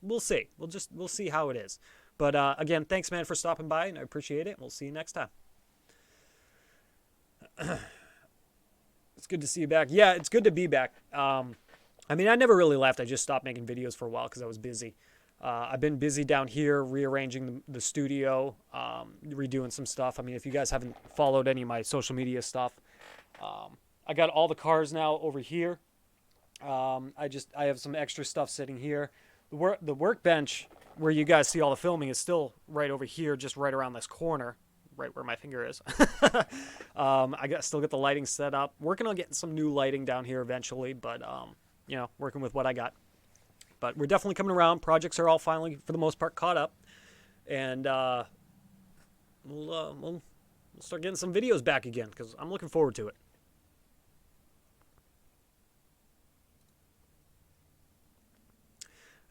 Speaker 1: We'll see. We'll see how it is. But again, thanks, man, for stopping by, and I appreciate it. We'll see you next time. It's good to see you back. Yeah, it's good to be back. I mean, I never really left. I just stopped making videos for a while because I was busy. I've been busy down here rearranging the studio, redoing some stuff. I mean, if you guys haven't followed any of my social media stuff, I got all the cars now over here. I have some extra stuff sitting here. The workbench where you guys see all the filming is still right over here, just right around this corner, right where my finger is. Still get the lighting set up. Working on getting some new lighting down here eventually, but you know, working with what I got. But we're definitely coming around. Projects are all finally, for the most part, caught up. And we'll start getting some videos back again because I'm looking forward to it.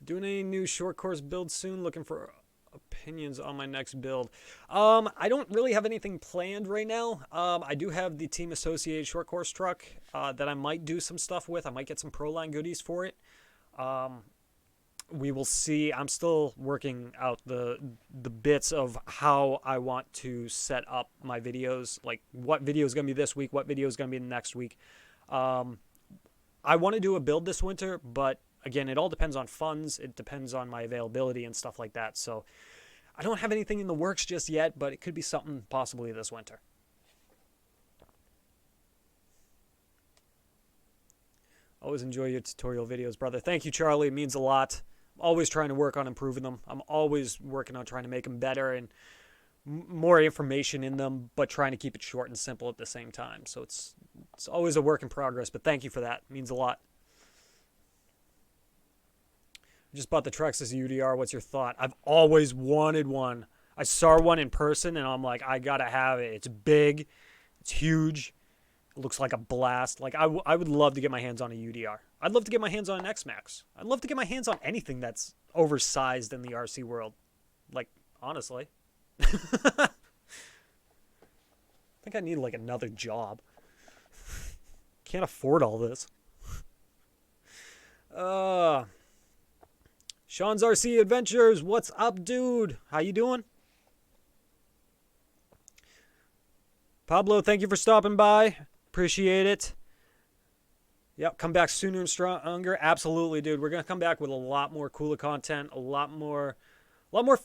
Speaker 1: Doing any new short course builds soon? Looking for opinions on my next build. I don't really have anything planned right now. I do have the Team Associated short course truck that I might do some stuff with. I might get some Proline goodies for it. We will see. I'm still working out the bits of how I want to set up my videos, like what video is going to be this week, what video is going to be next week. I want to do a build this winter, but again, it all depends on funds. It depends on my availability and stuff like that. So I don't have anything in the works just yet, but it could be something possibly this winter. Always enjoy your tutorial videos, brother. Thank you, Charlie. It means a lot. I'm always trying to work on improving them. I'm always working on trying to make them better and more information in them, but trying to keep it short and simple at the same time. So it's always a work in progress, but thank you for that. It means a lot. I just bought the Trexus UDR. What's your thought? I've always wanted one. I saw one in person, and I'm like, I gotta have it. It's big. It's huge. It looks like a blast. Like, I would love to get my hands on a UDR. I'd love to get my hands on an X-Max. I'd love to get my hands on anything that's oversized in the RC world. Like, honestly. I think I need, like, another job. Can't afford all this. Sean's RC Adventures. What's up, dude? How you doing? Pablo, thank you for stopping by. Appreciate it. Yep, come back sooner and stronger. Absolutely, dude. We're gonna come back with a lot more cooler content, a lot more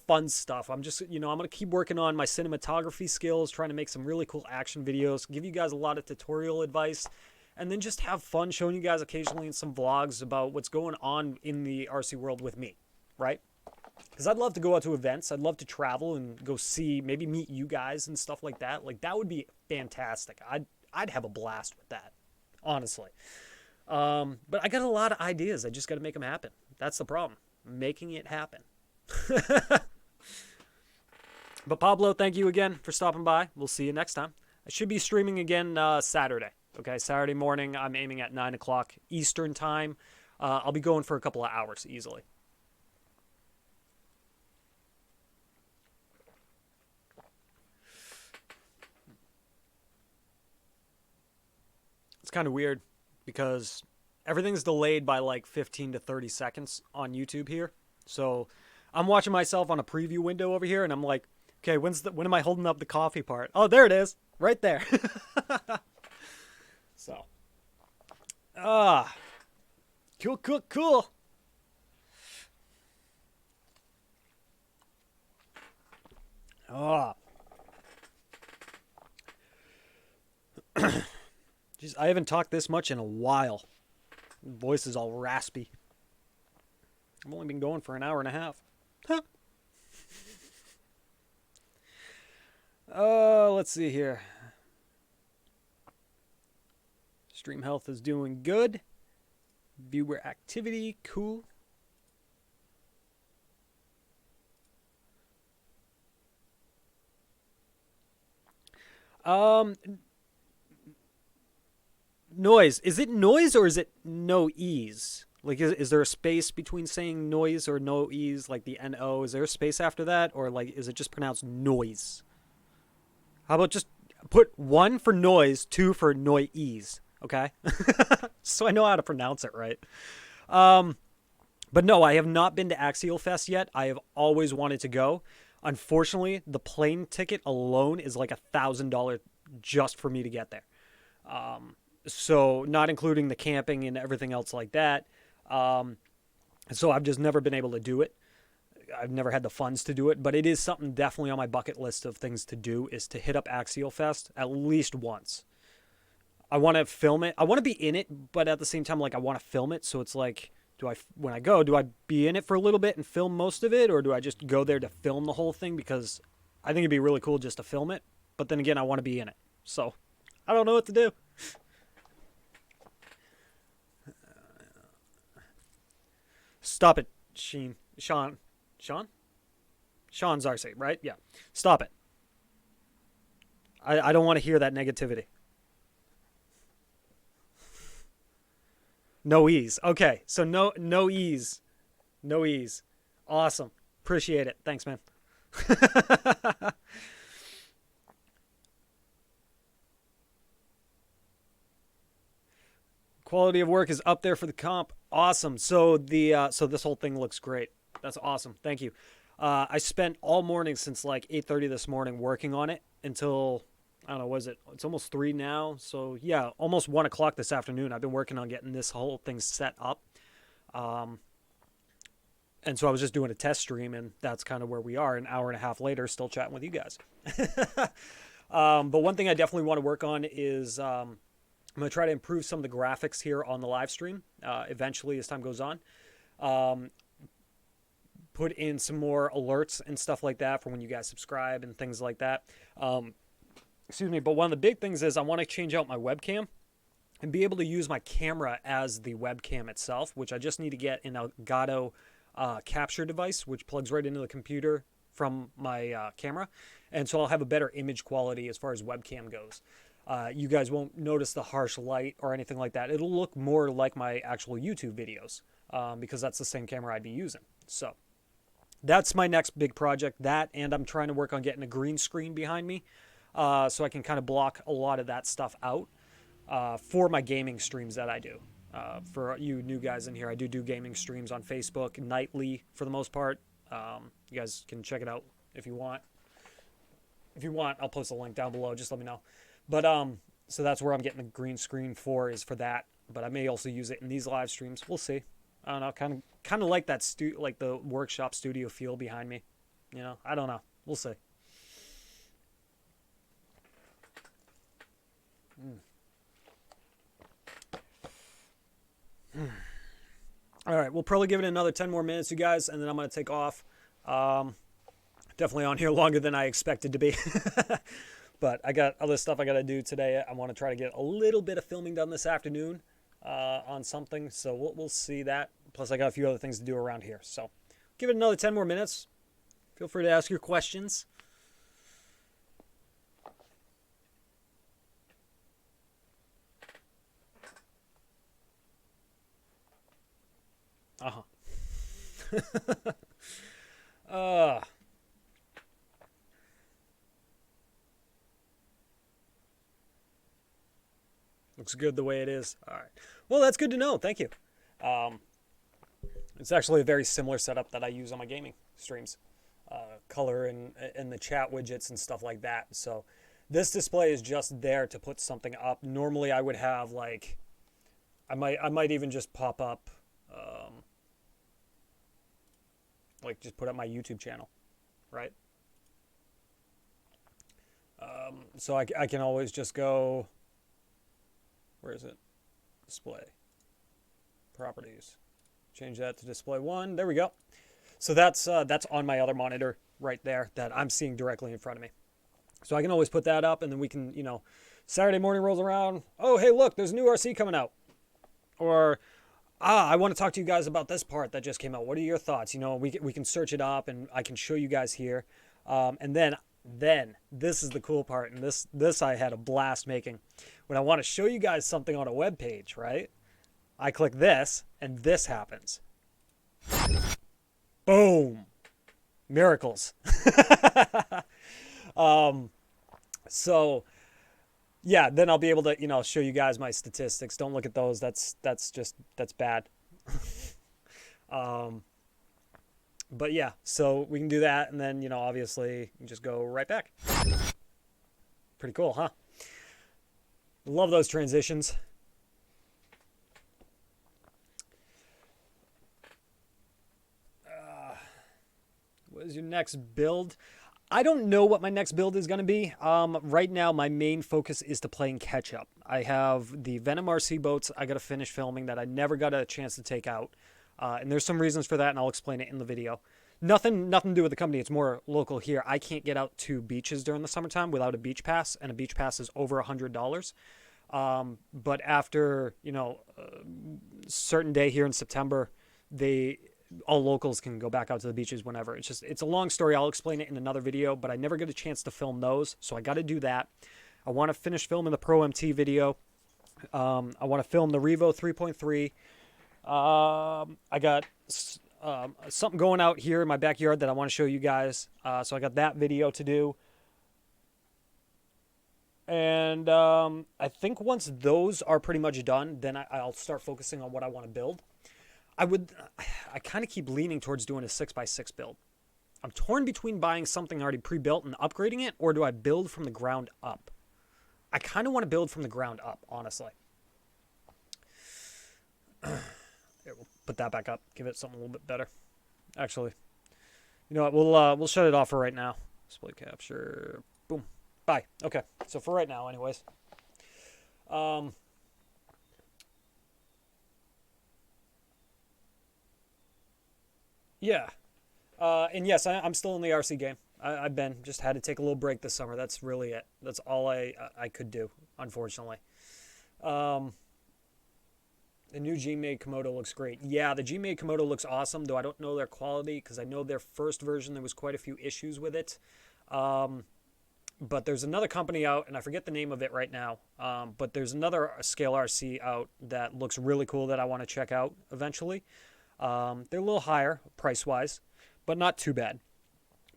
Speaker 1: fun stuff. I'm just, I'm gonna keep working on my cinematography skills, trying to make some really cool action videos, give you guys a lot of tutorial advice, and then just have fun showing you guys occasionally in some vlogs about what's going on in the RC world with me, right? Because I'd love to go out to events. I'd love to travel and go see, maybe meet you guys and stuff like that. Like, that would be fantastic. I'd have a blast with that, honestly. But I got a lot of ideas. I just got to make them happen. That's the problem. Making it happen. But Pablo, thank you again for stopping by. We'll see you next time. I should be streaming again Saturday. Okay, Saturday morning. I'm aiming at 9 o'clock Eastern time. I'll be going for a couple of hours easily. It's kind of weird because everything's delayed by like 15 to 30 seconds on YouTube here. So I'm watching myself on a preview window over here, and I'm like, okay, when am I holding up the coffee part? Oh, there it is. Right there. So. Cool. Just I haven't talked this much in a while. Voice is all raspy. I've only been going for an hour and a half. Huh. Let's see here. Stream health is doing good. Viewer activity, cool. Noise. Is it noise or is it no ease? Like, is there a space between saying noise or no ease, like the N-O? Is there a space after that? Or, like, is it just pronounced noise? How about just put 1 for noise, 2 for noise, okay? So I know how to pronounce it right. But no, I have not been to Axial Fest yet. I have always wanted to go. Unfortunately, the plane ticket alone is like $1,000 just for me to get there. So not including the camping and everything else like that. So I've just never been able to do it. I've never had the funds to do it, but it is something definitely on my bucket list of things to do, is to hit up Axial Fest at least once. I want to film it. I want to be in it, but at the same time, like, I want to film it. So it's like, when I go, do I be in it for a little bit and film most of it? Or do I just go there to film the whole thing? Because I think it'd be really cool just to film it. But then again, I want to be in it. So I don't know what to do. Stop it, Sean. Sean Zarce, right? Yeah. Stop it. I don't want to hear that negativity. No ease. Okay, so no ease. No ease. Awesome. Appreciate it. Thanks, man. Quality of work is up there for the comp. Awesome. So so this whole thing looks great. That's awesome. Thank you. I spent all morning since like 8:30 this morning working on it until, I don't know, was it? It's almost 3 now. So yeah, almost 1 o'clock this afternoon. I've been working on getting this whole thing set up. And so I was just doing a test stream, and that's kind of where we are. An hour and a half later, still chatting with you guys. But one thing I definitely want to work on is I'm going to try to improve some of the graphics here on the live stream eventually as time goes on. Put in some more alerts and stuff like that for when you guys subscribe and things like that. Excuse me. But one of the big things is I want to change out my webcam and be able to use my camera as the webcam itself, which I just need to get an Elgato capture device, which plugs right into the computer from my camera. And so I'll have a better image quality as far as webcam goes. You guys won't notice the harsh light or anything like that. It'll look more like my actual YouTube videos because that's the same camera I'd be using. So that's my next big project. That, and I'm trying to work on getting a green screen behind me so I can kind of block a lot of that stuff out for my gaming streams that I do. For you new guys in here, I do gaming streams on Facebook nightly for the most part. You guys can check it out if you want. If you want, I'll post a link down below. Just let me know. But so that's where I'm getting the green screen for, is for that. But I may also use it in these live streams. We'll see. I don't know. Kind of like that like the workshop studio feel behind me. You know, I don't know. We'll see. All right, we'll probably give it another 10 more minutes, you guys, and then I'm going to take off. Definitely on here longer than I expected to be. But I got other stuff I got to do today. I want to try to get a little bit of filming done this afternoon on something, so we'll see that. Plus, I got a few other things to do around here. So give it another 10 more minutes. Feel free to ask your questions. Looks good the way it is. All right. Well, that's good to know. Thank you. It's actually a very similar setup that I use on my gaming streams. Color and the chat widgets and stuff like that. So this display is just there to put something up. Normally I would have like, I might even just pop up, like just put up my YouTube channel, right? So I can always just go Where is it? Display. Properties. Change that to display 1. There we go. So that's on my other monitor right there that I'm seeing directly in front of me. So I can always put that up, and then we can, Saturday morning rolls around. Oh, hey, look, there's a new RC coming out. Or, I want to talk to you guys about this part that just came out. What are your thoughts? We can search it up, and I can show you guys here. And then this is the cool part, and this I had a blast making. When I want to show you guys something on a web page, right? I click this, and this happens. Boom. Miracles. So yeah, then I'll be able to, show you guys my statistics. Don't look at those. That's bad. But yeah, so we can do that. And then, obviously you just go right back. Pretty cool, huh? Love those transitions. What is your next build? I don't know what my next build is going to be. Right now, my main focus is to playing catch up. I have the Venom RC boats I got to finish filming that I never got a chance to take out. And there's some reasons for that, and I'll explain it in the video. Nothing to do with the company. It's more local here. I can't get out to beaches during the summertime without a beach pass, and a beach pass is over $100. But after, a certain day here in September, all locals can go back out to the beaches whenever. It's a long story. I'll explain it in another video, but I never get a chance to film those, so I got to do that. I want to finish filming the Pro MT video. I want to film the Revo 3.3. I got something going out here in my backyard that I want to show you guys. So I got that video to do. And I think once those are pretty much done, then I'll start focusing on what I want to build. I kind of keep leaning towards doing a 6x6 build. I'm torn between buying something already pre-built and upgrading it, or do I build from the ground up? I kind of want to build from the ground up, honestly. Here, we'll put that back up. Give it something a little bit better. Actually, you know what? We'll shut it off for right now. Display capture. Boom. Bye. Okay. So for right now, anyways. Yeah. And yes, I'm still in the RC game. I've just had to take a little break this summer. That's really it. That's all I could do, unfortunately. The new G-Made Komodo looks great. Yeah, the G-Made Komodo looks awesome, though I don't know their quality because I know their first version, there was quite a few issues with it. But there's another company out, and I forget the name of it right now, but there's another scale RC out that looks really cool that I want to check out eventually. They're a little higher price-wise, but not too bad.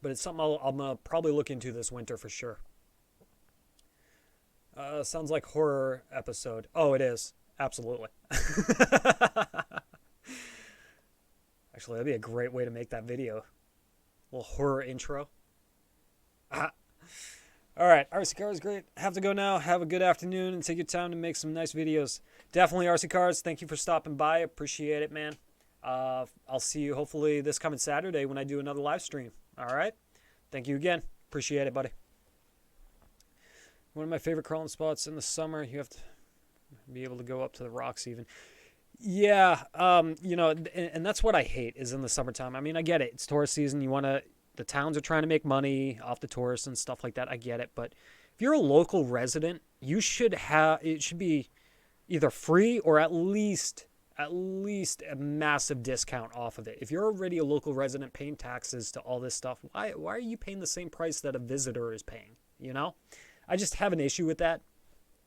Speaker 1: But it's something I'm going to probably look into this winter for sure. Sounds like horror episode. Oh, it is. Absolutely. Actually, that'd be a great way to make that video. A little horror intro. All right, RC Cars, great. Have to go now. Have a good afternoon and take your time to make some nice videos. Definitely, RC Cars, thank you for stopping by. Appreciate it, man. I'll see you hopefully this coming Saturday when I do another live stream. All right? Thank you again. Appreciate it, buddy. One of my favorite crawling spots in the summer. You have to be able to go up to the rocks even. Yeah, and that's what I hate is in the summertime. I mean, I get it. It's tourist season. The towns are trying to make money off the tourists and stuff like that. I get it. But if you're a local resident, it should be either free or at least a massive discount off of it. If you're already a local resident paying taxes to all this stuff, why are you paying the same price that a visitor is paying? I just have an issue with that,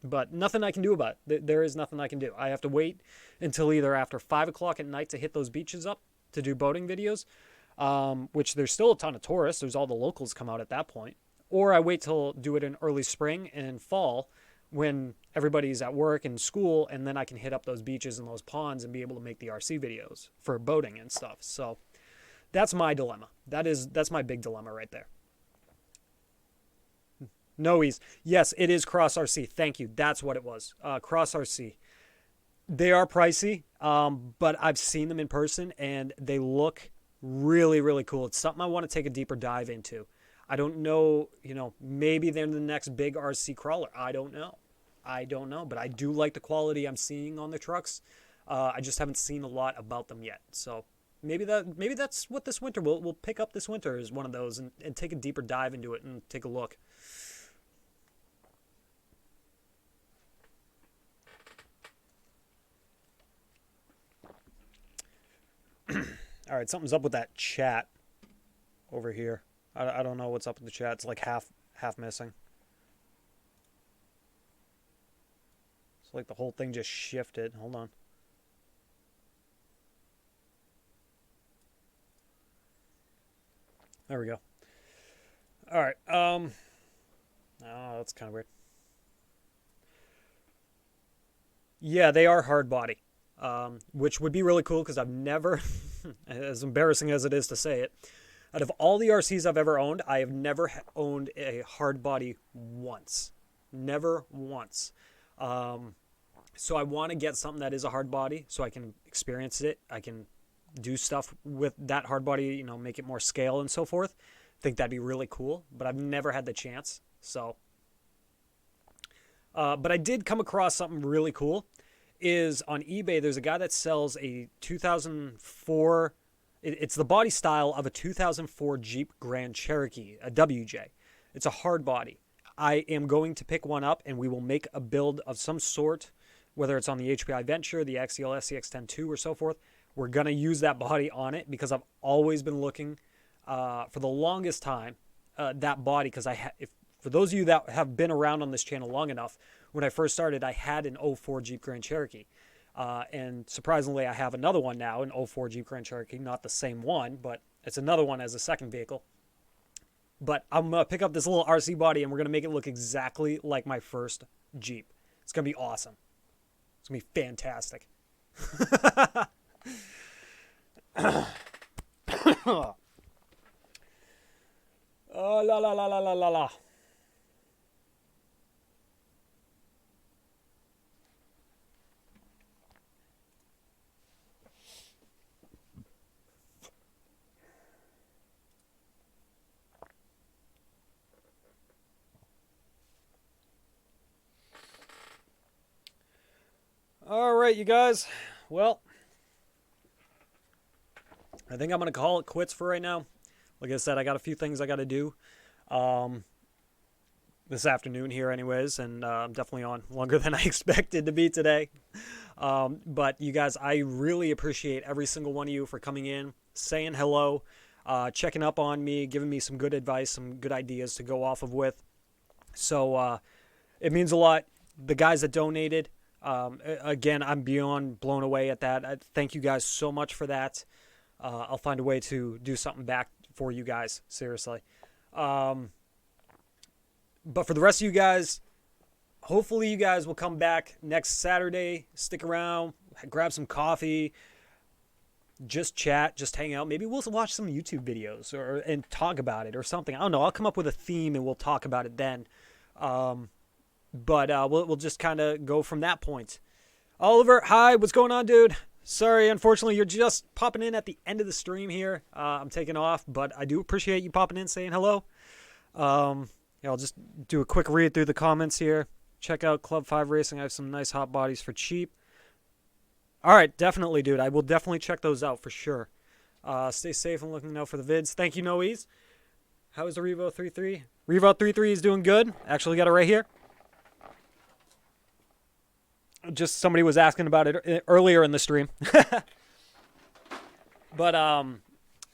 Speaker 1: but nothing I can do about it. There is nothing I can do. I have to wait until either after 5 o'clock at night to hit those beaches up to do boating videos, which there's still a ton of tourists. There's all the locals come out at that point. Or I wait till do it in early spring and fall when everybody's at work and school, and then I can hit up those beaches and those ponds and be able to make the RC videos for boating and stuff. So that's my dilemma. That's my big dilemma right there. Noe's. Yes, it is Cross RC. Thank you. That's what it was. Cross RC. They are pricey, but I've seen them in person, and they look really, really cool. It's something I want to take a deeper dive into. I don't know, maybe they're the next big RC crawler. I don't know. I don't know, but I do like the quality I'm seeing on the trucks. I just haven't seen a lot about them yet. So maybe that's what this winter we'll pick up this winter is one of those and take a deeper dive into it and take a look. All right, something's up with that chat over here. I don't know what's up with the chat. It's like half missing. It's like the whole thing just shifted. Hold on. There we go. All right. Oh, that's kind of weird. Yeah, they are hard body, which would be really cool because I've never, as embarrassing as it is to say it, out of all the RCs I've ever owned, I have never owned a hard body once. Never once. So I want to get something that is a hard body so I can experience it. I can do stuff with that hard body, make it more scale and so forth. I think that'd be really cool, but I've never had the chance. So, but I did come across something really cool. Is on eBay, there's a guy that sells a 2004, it's the body style of a 2004 Jeep Grand Cherokee, a WJ. It's a hard body. I am going to pick one up and we will make a build of some sort, whether it's on the HPI Venture, the XEL SCX-10-2 or so forth. We're going to use that body on it because I've always been looking for the longest time that body because for those of you that have been around on this channel long enough, when I first started, I had an 04 Jeep Grand Cherokee. And surprisingly, I have another one now, an 04 Jeep Grand Cherokee. Not the same one, but it's another one as a second vehicle. But I'm going to pick up this little RC body, and we're going to make it look exactly like my first Jeep. It's going to be awesome. It's going to be fantastic. Oh, la, la, la, la, la, la, la. All right, you guys. Well, I think I'm going to call it quits for right now. Like I said, I got a few things I got to do this afternoon here anyways, and I'm definitely on longer than I expected to be today. But you guys, I really appreciate every single one of you for coming in, saying hello, checking up on me, giving me some good advice, some good ideas to go off of with. So it means a lot. The guys that donated, again, I'm beyond blown away at that. I thank you guys so much for that. I'll find a way to do something back for you guys, seriously. But for the rest of you guys, hopefully you guys will come back next Saturday. Stick around, grab some coffee, just chat, just hang out. Maybe we'll watch some YouTube videos and talk about it or something. I don't know. I'll come up with a theme and we'll talk about it then. But we'll just kind of go from that point. Oliver, hi, what's going on, dude? Sorry, unfortunately, you're just popping in at the end of the stream here. I'm taking off, but I do appreciate you popping in, saying hello. I'll just do a quick read through the comments here. Check out Club 5 Racing. I have some nice hot bodies for cheap. All right, definitely, dude. I will definitely check those out for sure. Stay safe and looking out for the vids. Thank you, Noe's. How is the Revo 3.3? Revo 3.3 is doing good. Actually got it right here. Just somebody was asking about it earlier in the stream. But,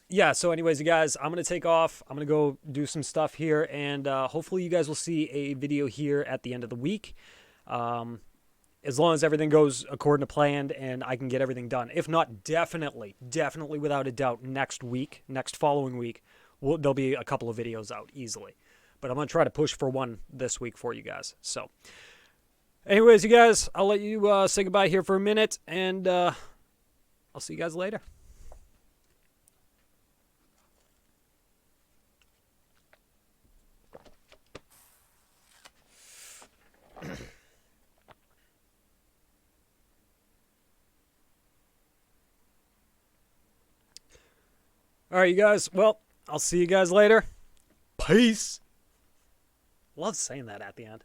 Speaker 1: yeah, so anyways, you guys, I'm going to take off. I'm going to go do some stuff here, and hopefully you guys will see a video here at the end of the week. As long as everything goes according to plan and I can get everything done. If not, definitely without a doubt, next following week, there'll be a couple of videos out easily. But I'm going to try to push for one this week for you guys. So, anyways, you guys, I'll let you say goodbye here for a minute, and I'll see you guys later. All right, you guys. Well, I'll see you guys later. Peace. Love saying that at the end.